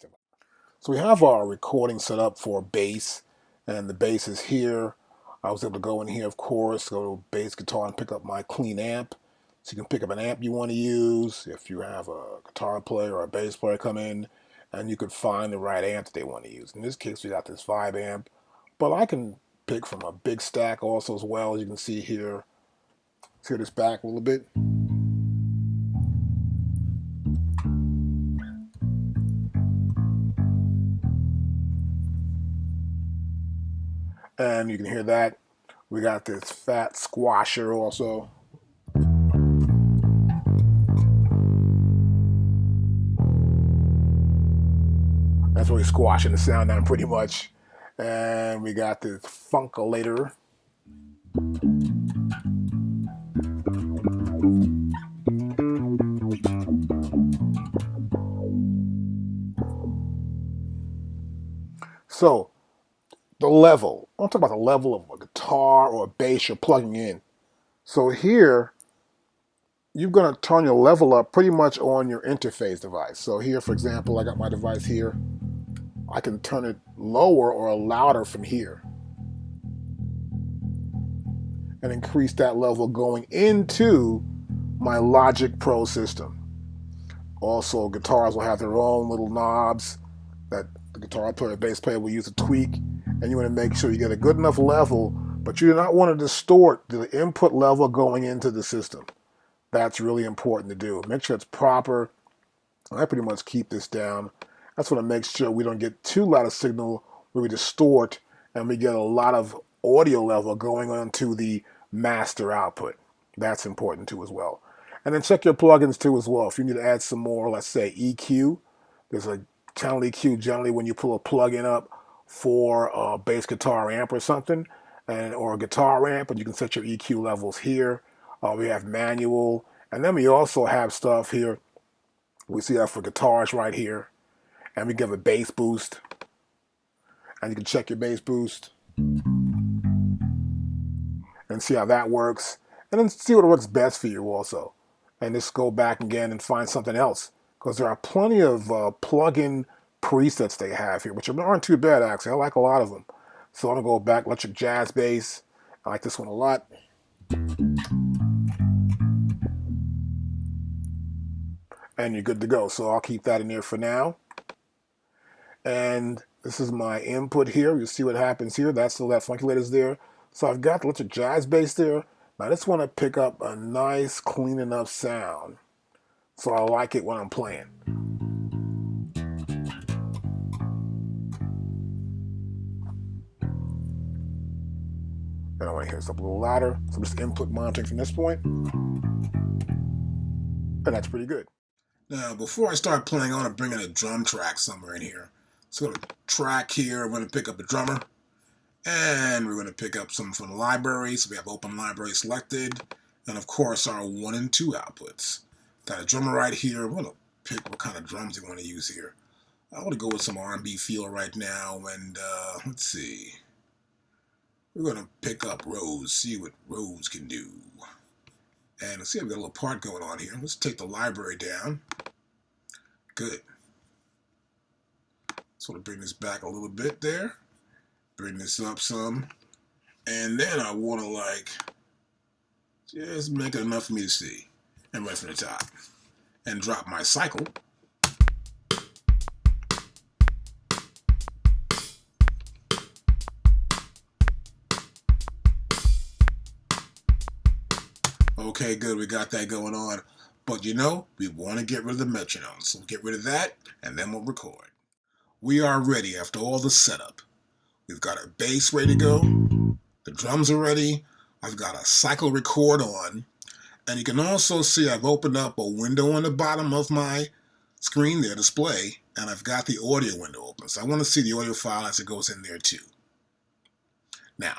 So we have our recording set up for bass, and the bass is here. I was able to go in here, of course, go to bass guitar and pick up my clean amp. So you can pick up an amp you want to use if you have a guitar player or a bass player come in, and you could find the right amp that they want to use. In this case, we got this 5 amp, but I can pick from a big stack also as well. As you can see here, let's hear this back a little bit. And you can hear that. We got this fat squasher also. That's really squashing the sound down pretty much. And we got this funkulator. So the level, I want to talk about the level of a guitar or a bass you're plugging in. So here, you're going to turn your level up pretty much on your interface device. So here, for example, I got my device here. I can turn it lower or louder from here and increase that level going into my Logic Pro system. Also, guitars will have their own little knobs that the guitar player, bass player will use to tweak, and you want to make sure you get a good enough level, but you do not want to distort the input level going into the system. That's really important to do. Make sure it's proper. I pretty much keep this down. That's what makes sure we don't get too loud a signal where we distort and we get a lot of audio level going onto the master output. That's important too as well. And then check your plugins too as well. If you need to add some more, let's say EQ, there's a channel EQ generally when you pull a plugin up for a bass guitar amp or something, or a guitar amp, and you can set your EQ levels here. We have manual, and then we also have stuff here. We see that for guitars right here. And we give a bass boost, and you can check your bass boost and see how that works, and then see what works best for you also. And just go back again and find something else, because there are plenty of plug-in presets they have here, which aren't too bad actually. I like a lot of them. So I'm gonna go back, electric jazz bass. I like this one a lot. and you're good to go. So I'll keep that in there for now. And this is my input here. You see what happens here. That's still that funky there. So I've got the electric jazz bass there. Now I just want to pick up a nice clean enough sound so I like it when I'm playing. And I want to hear this up a little louder. So I'm just input monitoring from this point. And that's pretty good. Now, before I start playing, I want to bring in a drum track somewhere in here. So go to track here. I'm going to pick up a drummer. And we're going to pick up some from the library. So we have open library selected. And of course, our 1 and 2 outputs. Got a drummer right here. We're going to pick what kind of drums we want to use here. I want to go with some R&B feel right now. And let's see. We're going to pick up Rose, see what Rose can do. And let's see, I've got a little part going on here. Let's take the library down. Good. Sort of bring this back a little bit there. Bring this up some. And then I want to like, just make it enough for me to see. And right from the top. And drop my cycle. Okay, good, we got that going on. But you know, we want to get rid of the metronome. So we'll get rid of that, and then we'll record. We are ready after all the setup. We've got our bass ready to go. The drums are ready. I've got a cycle record on. And you can also see I've opened up a window on the bottom of my screen there, display, and I've got the audio window open. So I want to see the audio file as it goes in there too. Now,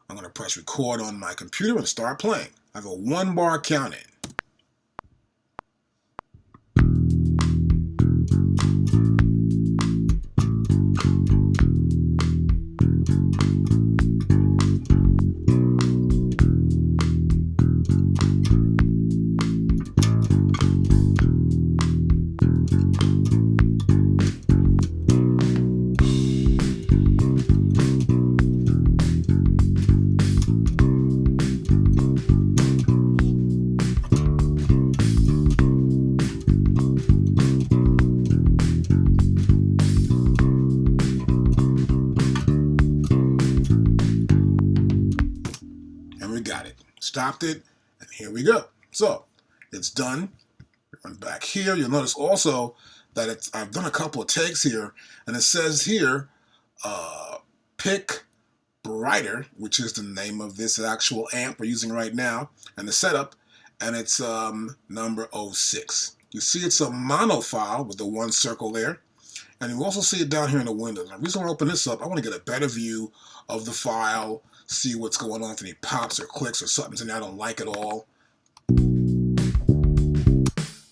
I'm going to press record on my computer and start playing. I have a 1 bar count in. Stopped it, and here we go. So it's done. Run back here. You'll notice also that I've done a couple of takes here, and it says here, pick brighter, which is the name of this actual amp we're using right now, and the setup, and it's number 06. You see it's a mono file with the 1 circle there, and you also see it down here in the window. The reason I open this up, I want to get a better view of the file, see what's going on, if any pops or clicks or something's in there I don't like at all.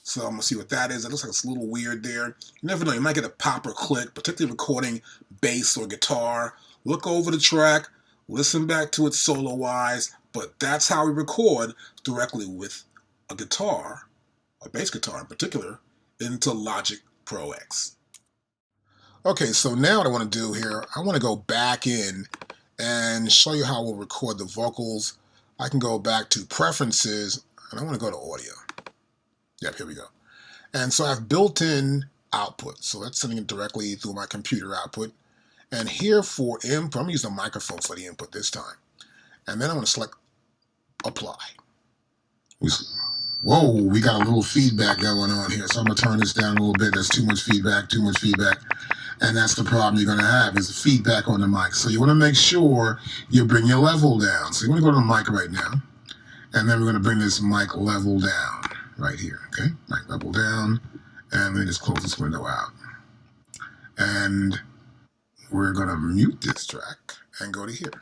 So I'm going to see what that is. It looks like it's a little weird there. You never know, you might get a pop or click, particularly recording bass or guitar. Look over the track, listen back to it solo-wise, but that's how we record directly with a guitar, a bass guitar in particular, into Logic Pro X. Okay, so now what I want to do here, I want to go back in and show you how we'll record the vocals. I can go back to Preferences, and I want to go to Audio. Yep, here we go. And so I've built in output. So that's sending it directly through my computer output. And here for input, I'm going to use the microphone for the input this time. And then I'm going to select Apply. Whoa, we got a little feedback going on here. So I'm going to turn this down a little bit. There's too much feedback, too much feedback. And that's the problem you're going to have, is feedback on the mic. So you want to make sure you bring your level down. So you want to go to the mic right now. And then we're going to bring this mic level down right here. Okay, mic level down. And then just close this window out. And we're going to mute this track and go to here.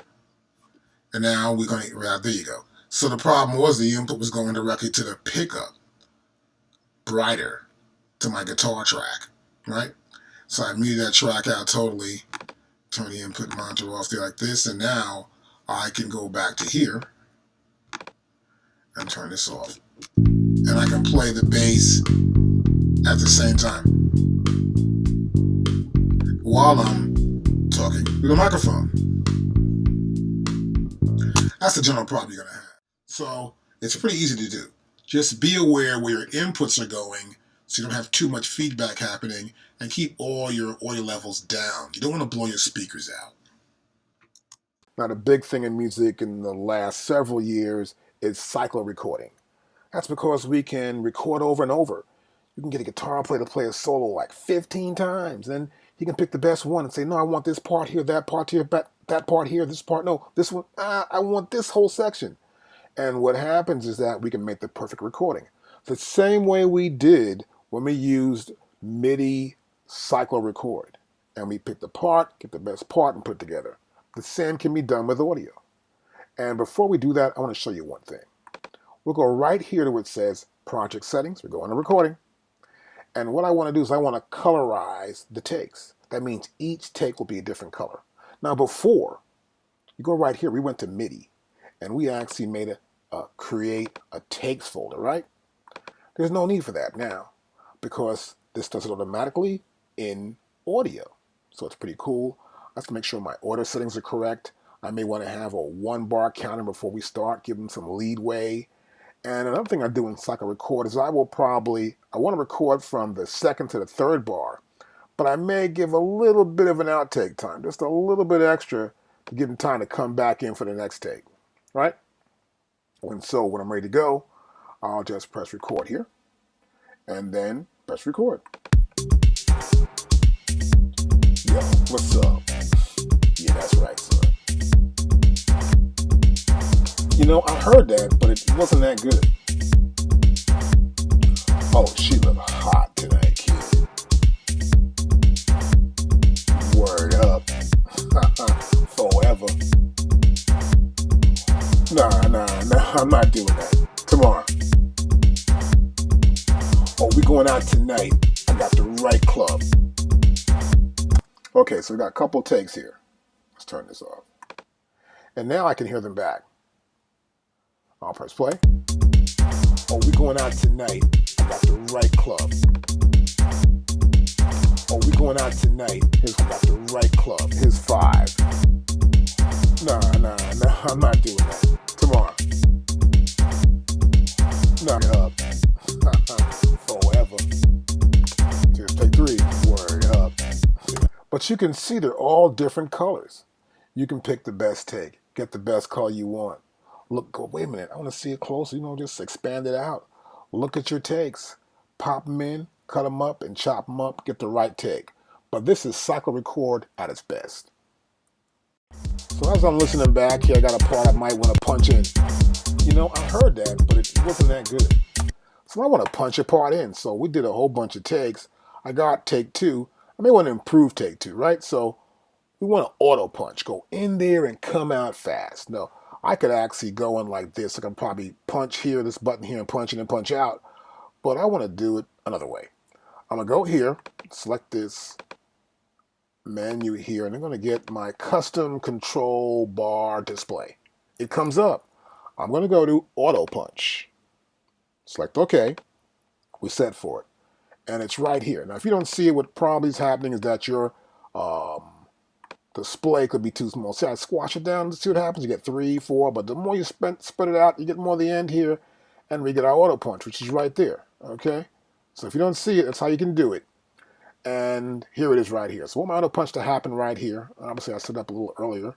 And now we're going to, there you go. So the problem was the input was going directly to the pickup, brighter, to my guitar track, right? So I muted that track out totally, turn the input monitor off there like this, and now I can go back to here and turn this off. And I can play the bass at the same time while I'm talking through the microphone. That's the general problem you're going to have. So it's pretty easy to do. Just be aware where your inputs are going so you don't have too much feedback happening, and keep all your audio levels down. You don't want to blow your speakers out. Now, the big thing in music in the last several years is cycle recording. That's because we can record over and over. You can get a guitar player to play a solo like 15 times, and he can pick the best one and say, no, I want this part here, that part here, that part here, this part, no, this one, I want this whole section. And what happens is that we can make the perfect recording. The same way we did when we used Midi cycle record. And we pick the part, get the best part, and put it together. The same can be done with audio. And before we do that, I want to show you one thing. We'll go right here to where it says Project Settings. We go into Recording. And what I want to do is I want to colorize the takes. That means each take will be a different color. Now before, you go right here, we went to Midi. And we actually made create a takes folder, right? There's no need for that now because this does it automatically in audio. So it's pretty cool. I have to make sure my order settings are correct. I may want to have a 1-bar counter before we start, give them some leadway. And another thing I do in cycle record is I want to record from the 2nd to the 3rd bar, but I may give a little bit of an outtake time, just a little bit extra to give them time to come back in for the next take. Right? And so when I'm ready to go, I'll just press record here and then press record. Yo, what's up? Yeah, that's right, son. You know, I heard that, but it wasn't that good. Oh, she looked hot tonight, kid. Word up. Forever. Nah, I'm not doing that. Tomorrow. Oh, we going out tonight. I got the right club. Okay, so we got a couple takes here. Let's turn this off. And now I can hear them back. I'll press play. Oh, we going out tonight. I got the right club. Oh, we going out tonight. Here's we got the right club. Here's 5. Nah, I'm not doing that. Tomorrow. Nah, up. Forever. Just take 3. Word up. But you can see they're all different colors. You can pick the best take. Get the best color you want. Look, go, wait a minute. I want to see it closer. Just expand it out. Look at your takes. Pop them in, cut them up, and chop them up. Get the right take. But this is cycle record at its best. So as I'm listening back here, I got a part I might want to punch in. I heard that, but it wasn't that good. So I want to punch a part in. So we did a whole bunch of takes. I got take 2. I may want to improve take 2, right? So we want to auto punch. Go in there and come out fast. No, I could actually go in like this. I can probably punch here, this button here, and punch in and punch out. But I want to do it another way. I'm going to go here, select this menu here, and I'm going to get my custom control bar display. It comes up. I'm going to go to auto punch. Select OK. We set for it. And it's right here. Now, if you don't see it, what probably is happening is that your display could be too small. See, I squash it down to see what happens. You get 3, 4, but the more you spread it out, you get more at the end here, and we get our auto punch, which is right there. Okay? So if you don't see it, that's how you can do it. And here it is right here. So I want my auto punch to happen right here. Obviously, I set it up a little earlier.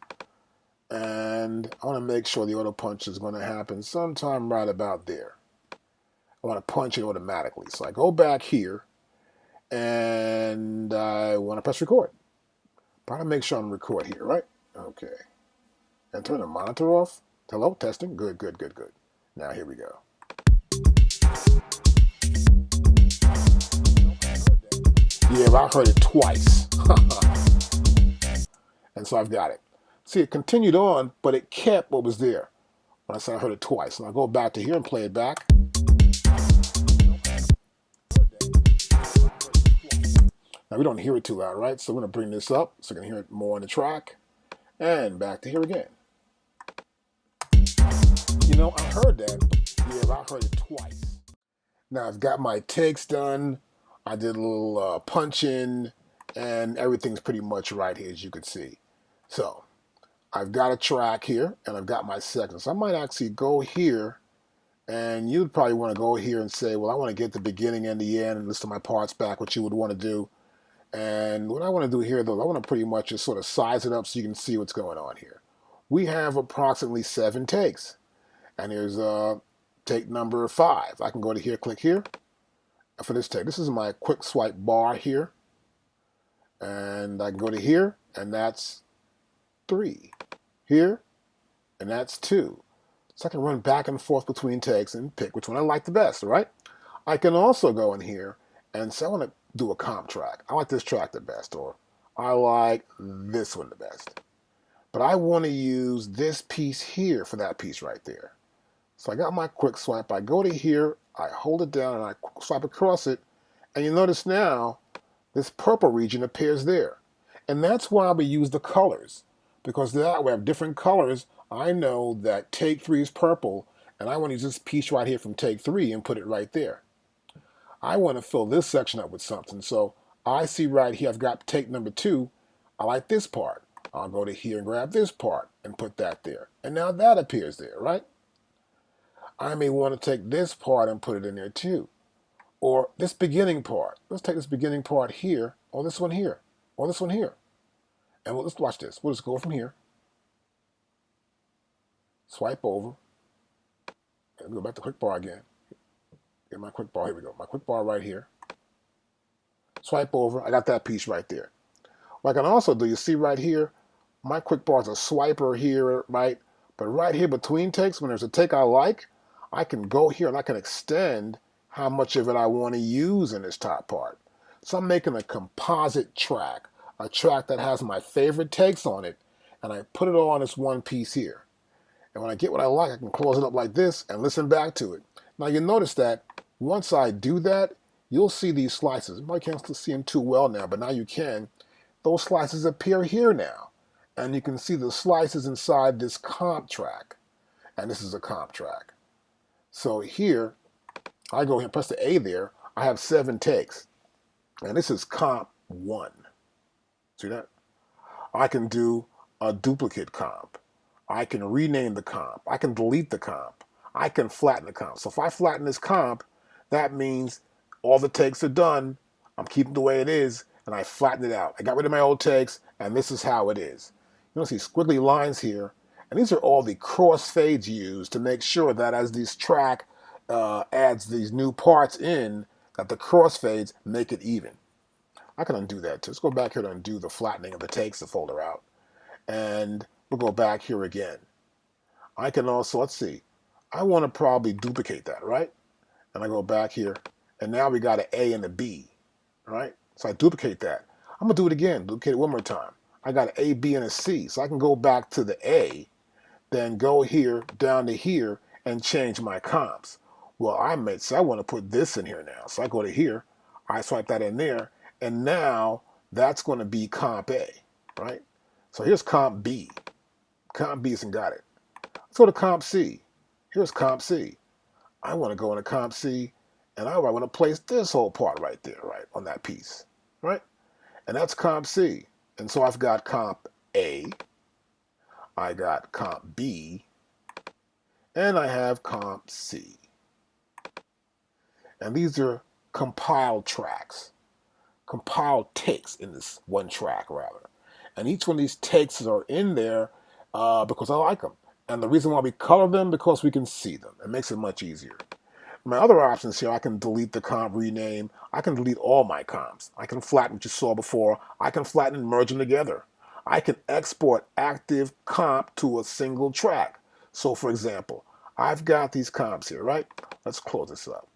And I want to make sure the auto punch is going to happen sometime right about there. I want to punch it automatically. So I go back here, and I want to press record. But I want to make sure I'm record here, right? Okay. And turn the monitor off. Hello, testing. Good. Now here we go. Yeah, but I heard it twice. And so I've got it. See, it continued on, but it kept what was there. When I said I heard it twice. And I'll go back to here and play it back. Now, we don't hear it too loud, right? So we're going to bring this up so I can hear it more on the track. And back to here again. I heard that. Yeah, but I heard it twice. Now, I've got my takes done. I did a little punch in, and everything's pretty much right here, as you can see. So I've got a track here, and I've got my sections. So I might actually go here And you'd probably want to go here and say, well, I want to get the beginning and the end and list my parts back, what you would want to do. And what I want to do here, though, I want to pretty much just sort of size it up so you can see what's going on here. We have approximately 7 takes. And here's take number 5. I can go to here, click here for this take. This is my quick swipe bar here. And I can go to here, and that's 3. Here, and that's 2. So I can run back and forth between takes and pick which one I like the best, all right? I can also go in here and say I want to do a comp track. I like this track the best, or I like this one the best. But I want to use this piece here for that piece right there. So I got my quick swipe. I go to here, I hold it down, and I swipe across it. And you notice now this purple region appears there. And that's why we use the colors. Because that way I have different colors. I know that take 3 is purple, and I want to use this piece right here from take 3 and put it right there. I want to fill this section up with something. So I see right here I've got take number 2. I like this part. I'll go to here and grab this part and put that there. And now that appears there, right? I may want to take this part and put it in there too. Or this beginning part. Let's take this beginning part here, or this one here, or this one here. And let's watch this. We'll just go from here. Swipe over. And go back to quick bar again. Get my quick bar. Here we go. My quick bar right here. Swipe over. I got that piece right there. What I can also do, you see right here, my quick bar is a swiper here, right? But right here between takes, when there's a take I like, I can go here and I can extend how much of it I want to use in this top part. So I'm making a composite track, a track that has my favorite takes on it, and I put it all on this one piece here. And when I get what I like, I can close it up like this and listen back to it. Now you notice that once I do that, you'll see these slices. You might can't still see them too well now, but now you can. Those slices appear here now. And you can see the slices inside this comp track. And this is a comp track. So here, I go here and press the A there. I have 7 takes. And this is comp 1. See that? I can do a duplicate comp. I can rename the comp. I can delete the comp. I can flatten the comp. So if I flatten this comp, that means all the takes are done. I'm keeping it the way it is, and I flatten it out. I got rid of my old takes, and this is how it is. You'll see squiggly lines here, and these are all the crossfades used to make sure that as this track adds these new parts in, that the crossfades make it even. I can undo that too. Let's go back here to undo the flattening of the takes, the folder out. And we'll go back here again. I can also, let's see, I want to probably duplicate that, right? And I go back here, and now we got an A and a B, right? So I duplicate that. I'm going to do it again, duplicate it one more time. I got an A, B, and a C. So I can go back to the A, then go here, down to here, and change my comps. Well, I might say I want to put this in here now. So I go to here, I swipe that in there, and now that's going to be comp A, right? So here's comp B. Comp B hasn't got it. Let's go to comp C. Here's comp C. I want to go into comp C, and I want to place this whole part right there, right, on that piece, right? And that's comp C. And so I've got comp A, I got comp B, and I have comp C. And these are compiled tracks, compiled takes in this one track, rather. And each one of these takes are in there because I like them. And the reason why we color them, because we can see them. It makes it much easier. My other options here, I can delete the comp, rename. I can delete all my comps. I can flatten what you saw before. I can flatten and merge them together. I can export active comp to a single track. So for example, I've got these comps here, right? Let's close this up.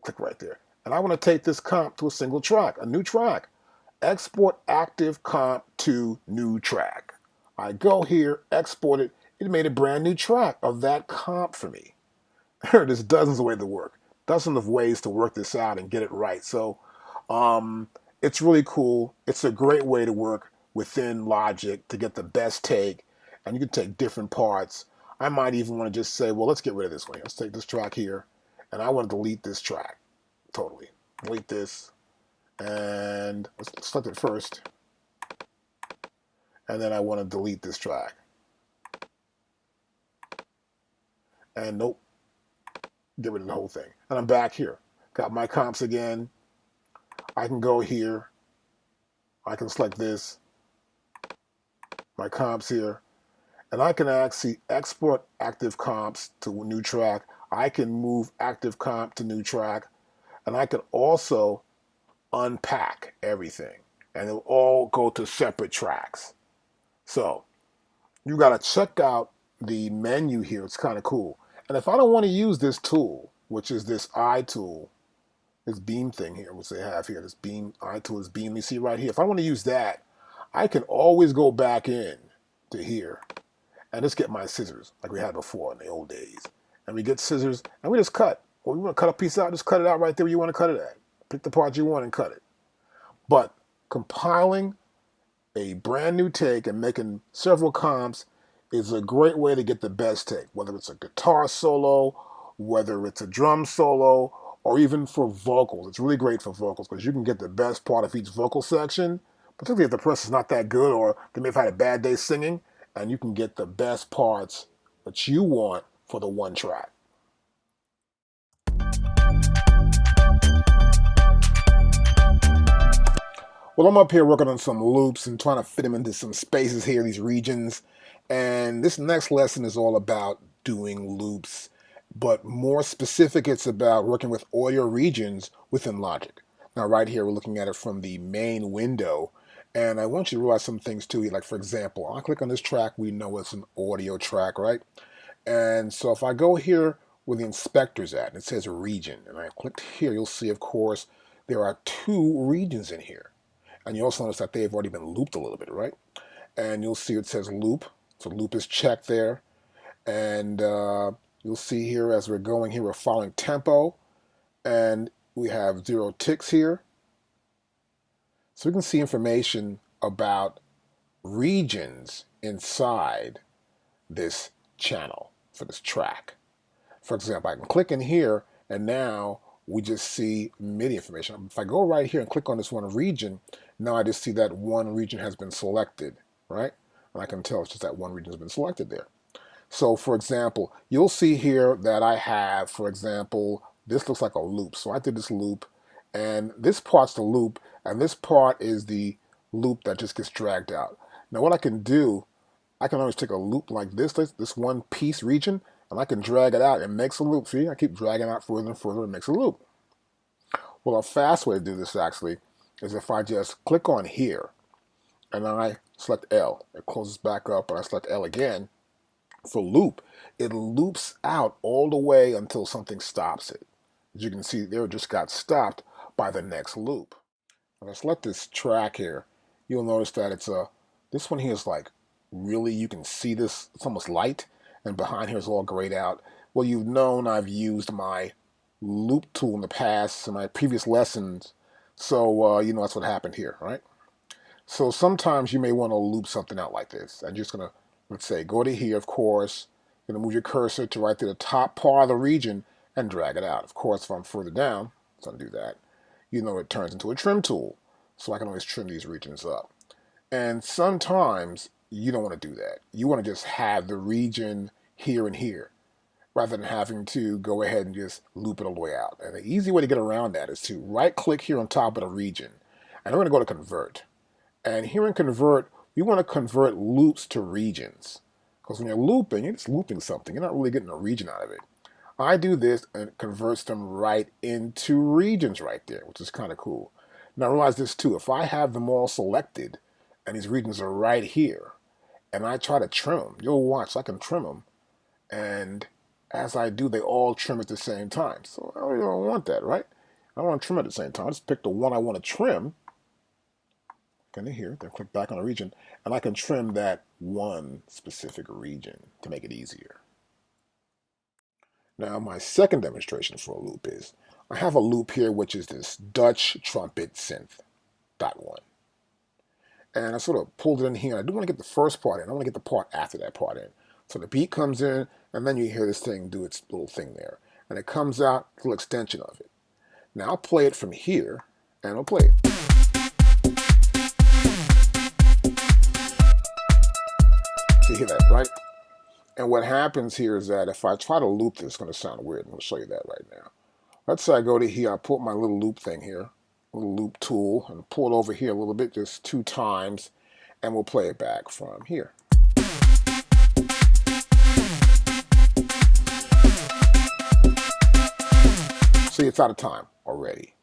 Click right there. And I want to take this comp to a single track, a new track. Export active comp to new track. I go here, export it. It made a brand new track of that comp for me. There's dozens of ways to work. Dozens of ways to work this out and get it right. So it's really cool. It's a great way to work within Logic to get the best take. And you can take different parts. I might even want to just say, well, let's get rid of this one here. Let's take this track here. And I want to delete this track. Totally. Delete this. And let's select it first. And then I want to delete this track. And nope, get rid of the whole thing. And I'm back here. Got my comps again. I can go here. I can select this, my comps here, and I can actually export active comps to a new track. I can move active comp to new track, and I can also unpack everything, and it'll all go to separate tracks. So you got to check out the menu here. It's kind of cool. And if I don't want to use this tool, which is this eye tool, this beam thing here, which they have here, this beam, eye tool is beam. You see right here. If I want to use that, I can always go back in to here and just get my scissors like we had before in the old days. And we get scissors and we just cut. Or you want to cut a piece out, just cut it out right there where you want to cut it at. Pick the part you want and cut it. But compiling a brand new take and making several comps is a great way to get the best take, whether it's a guitar solo, whether it's a drum solo, or even for vocals. It's really great for vocals because you can get the best part of each vocal section, particularly if the person's not that good or they may have had a bad day singing, and you can get the best parts that you want for the one track. Well, I'm up here working on some loops and trying to fit them into some spaces here, these regions. And this next lesson is all about doing loops. But more specific, it's about working with audio regions within Logic. Now, right here, we're looking at it from the main window. And I want you to realize some things too. Like, for example, I'll click on this track. We know it's an audio track, right? And so if I go here where the inspector's at, and it says region, and I clicked here, you'll see, of course, there are 2 regions in here. And you also notice that they've already been looped a little bit, right? And you'll see it says loop. So loop is checked there. And you'll see here as we're going here, we're following tempo. And we have 0 ticks here. So we can see information about regions inside this channel for this track. For example, I can click in here and now we just see MIDI information. If I go right here and click on this one region, now I just see that one region has been selected, right? And I can tell it's just that one region has been selected there. So for example, you'll see here that I have, for example, this looks like a loop. So I did this loop, and this part's the loop, and this part is the loop that just gets dragged out. Now what I can do, I can always take a loop like this one piece region, and I can drag it out. It makes a loop. See, I keep dragging out further and further, it makes a loop. Well, a fast way to do this actually is if I just click on here and I select L. It closes back up, and I select L again for loop. It loops out all the way until something stops it. As you can see there, it just got stopped by the next loop. When I select this track here, you'll notice that it's this one here is like really, you can see this, it's almost light. And behind here is all grayed out. Well, you've known I've used my loop tool in the past in my previous lessons, so you know that's what happened here, right? So sometimes you may want to loop something out like this. I'm just going to, let's say, go to here, of course. You're going to move your cursor to right to the top part of the region and drag it out. Of course, if I'm further down, let's undo that. You know it turns into a trim tool, so I can always trim these regions up. And sometimes you don't want to do that. You want to just have the region here and here, rather than having to go ahead and just loop it all the way out. And the easy way to get around that is to right-click here on top of the region, and we're going to go to Convert. And here in Convert, we want to convert loops to regions. Because when you're looping, you're just looping something. You're not really getting a region out of it. I do this and it converts them right into regions right there, which is kind of cool. Now realize this too. If I have them all selected, and these regions are right here, and I try to trim them, you'll watch, I can trim them. And as I do, they all trim at the same time. So I really don't want that, right? I don't want to trim at the same time. I just pick the one I want to trim. Go into here, then click back on a region, and I can trim that one specific region to make it easier. Now my second demonstration for a loop is, I have a loop here which is this Dutch trumpet synth .1. And I sort of pulled it in here. I do want to get the first part in. I want to get the part after that part in. So the beat comes in, and then you hear this thing do its little thing there. And it comes out, a little extension of it. Now I'll play it from here, and I'll play it. So you hear that, right? And what happens here is that if I try to loop this, it's going to sound weird. I'm going to show you that right now. Let's say I go to here, I put my little loop thing here, little loop tool, and pull it over here a little bit, just 2 times, and we'll play it back from here. See, it's out of time already.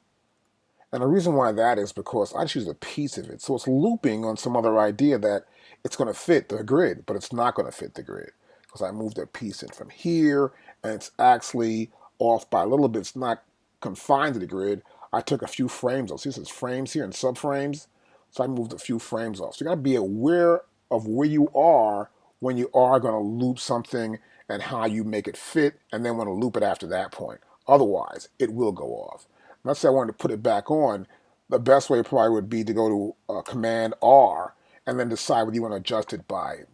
And the reason why that is because I just use a piece of it. So it's looping on some other idea that it's going to fit the grid, but it's not going to fit the grid because I moved a piece in from here, and it's actually off by a little bit. It's not confined to the grid. I took a few frames off. See, this is frames here and subframes. So I moved a few frames off. So you got to be aware of where you are when you are going to loop something and how you make it fit, and then want to loop it after that point. Otherwise, it will go off. Let's say I wanted to put it back on. The best way probably would be to go to Command R and then decide whether you want to adjust it by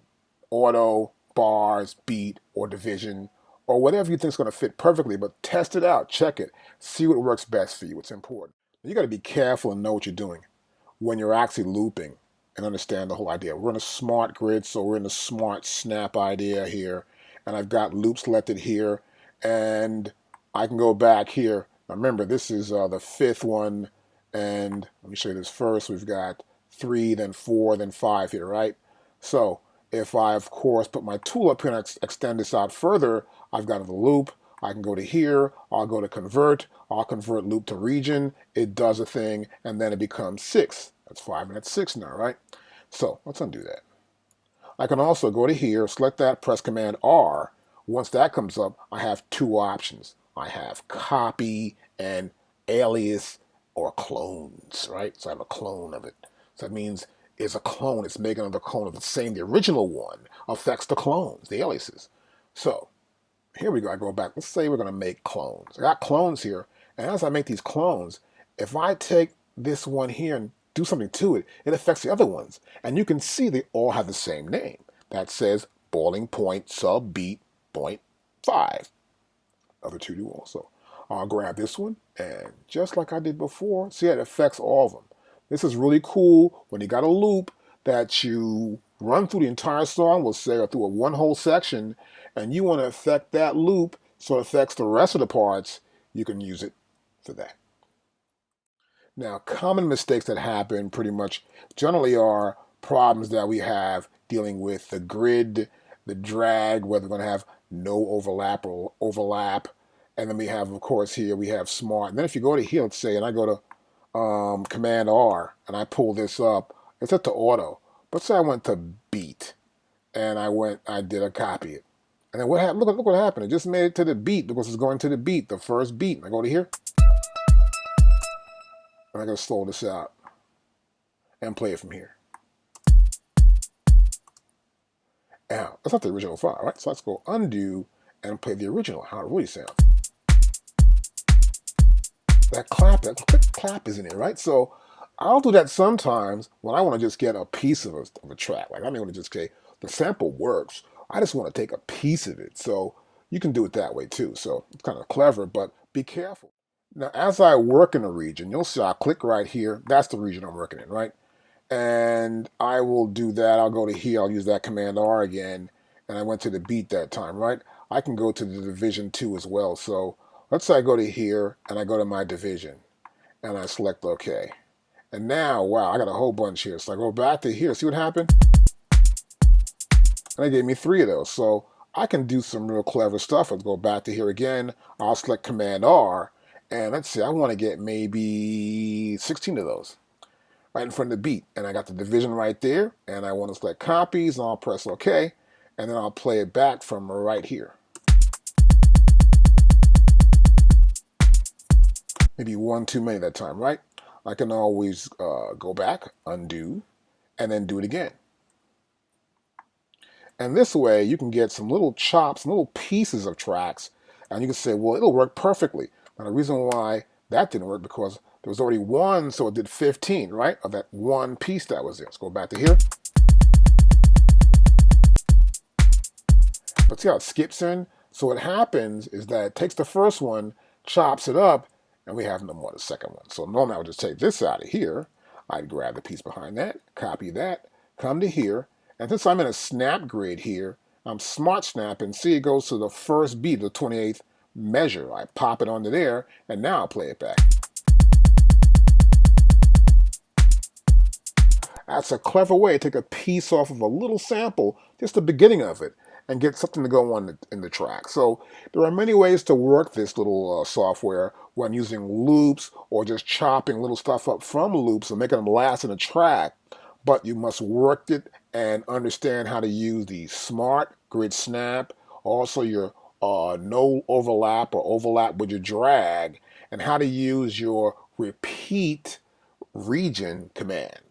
auto, bars, beat, or division, or whatever you think is going to fit perfectly. But test it out, check it, see what works best for you. It's important. You got to be careful and know what you're doing when you're actually looping and understand the whole idea. We're in a smart grid, so we're in the smart snap idea here, and I've got loop selected here, and I can go back here. Now remember, this is the 5th one, and let me show you this first. We've got 3, then 4, then 5 here, right? So if I, of course, put my tool up here and extend this out further, I've got the loop. I can go to here. I'll go to convert. I'll convert loop to region. It does a thing, and then it becomes 6. That's 5, and that's 6 now, right? So let's undo that. I can also go to here, select that, press Command R. Once that comes up, I have 2 options. I have copy and alias or clones, right? So I have a clone of it. So that means it's a clone. It's making another clone of the same. The original one affects the clones, the aliases. So here we go. I go back. Let's say we're going to make clones. I got clones here. And as I make these clones, if I take this one here and do something to it, it affects the other ones. And you can see they all have the same name. That says boiling point sub beat point 5. Other 2 do also. I'll grab this one, and just like I did before, see, it affects all of them. This is really cool when you got a loop that you run through the entire song, we'll say, or through one whole section, and you want to affect that loop so it affects the rest of the parts. You can use it for that. Now, common mistakes that happen pretty much generally are problems that we have dealing with the grid, the drag, whether we're going to have no overlap or overlap. And then we have, of course, here we have smart. And then if you go to here, let's say, and I go to Command R, and I pull this up, it's set to auto. But say I went to beat, and I did a copy it. And then what happened? Look what happened. It just made it to the beat because it's going to the beat, the first beat. And I go to here, and I'm going to slow this out and play it from here. Now, that's not the original file, right? So let's go undo and play the original, how it really sounds. That clap, that quick clap is in it, right? So I'll do that sometimes when I want to just get a piece of a track. Like I may want to just say, the sample works. I just want to take a piece of it. So you can do it that way too. So it's kind of clever, but be careful. Now, as I work in a region, you'll see I'll click right here. That's the region I'm working in, right? And I will do that. I'll go to here. I'll use that Command R again. And I went to the beat that time, right? I can go to the division 2 as well. So let's say I go to here and I go to my division and I select OK. And now, wow, I got a whole bunch here. So I go back to here. See what happened? And they gave me 3 of those. So I can do some real clever stuff. Let's go back to here again. I'll select Command R. And let's see, I want to get maybe 16 of those right in front of the beat. And I got the division right there. And I want to select copies. And I'll press OK. And then I'll play it back from right here. Maybe 1 too many that time, right? I can always go back, undo, and then do it again. And this way, you can get some little chops, little pieces of tracks, and you can say, well, it'll work perfectly. Now, the reason why that didn't work because there was already 1, so it did 15, right, of that 1 piece that was there. Let's go back to here. But see how it skips in? So what happens is that it takes the first one, chops it up, and we have no more the second one. So normally I would just take this out of here. I'd grab the piece behind that, copy that, come to here, and since I'm in a snap grid here, I'm smart snapping. See, it goes to the first beat, the 28th measure. I pop it onto there, and now I'll play it back. That's a clever way to take a piece off of a little sample, just the beginning of it, and get something to go on in the track. So there are many ways to work this little software when using loops or just chopping little stuff up from loops and making them last in a track. But you must work it and understand how to use the smart grid snap, also your no overlap or overlap with your drag, and how to use your repeat region command.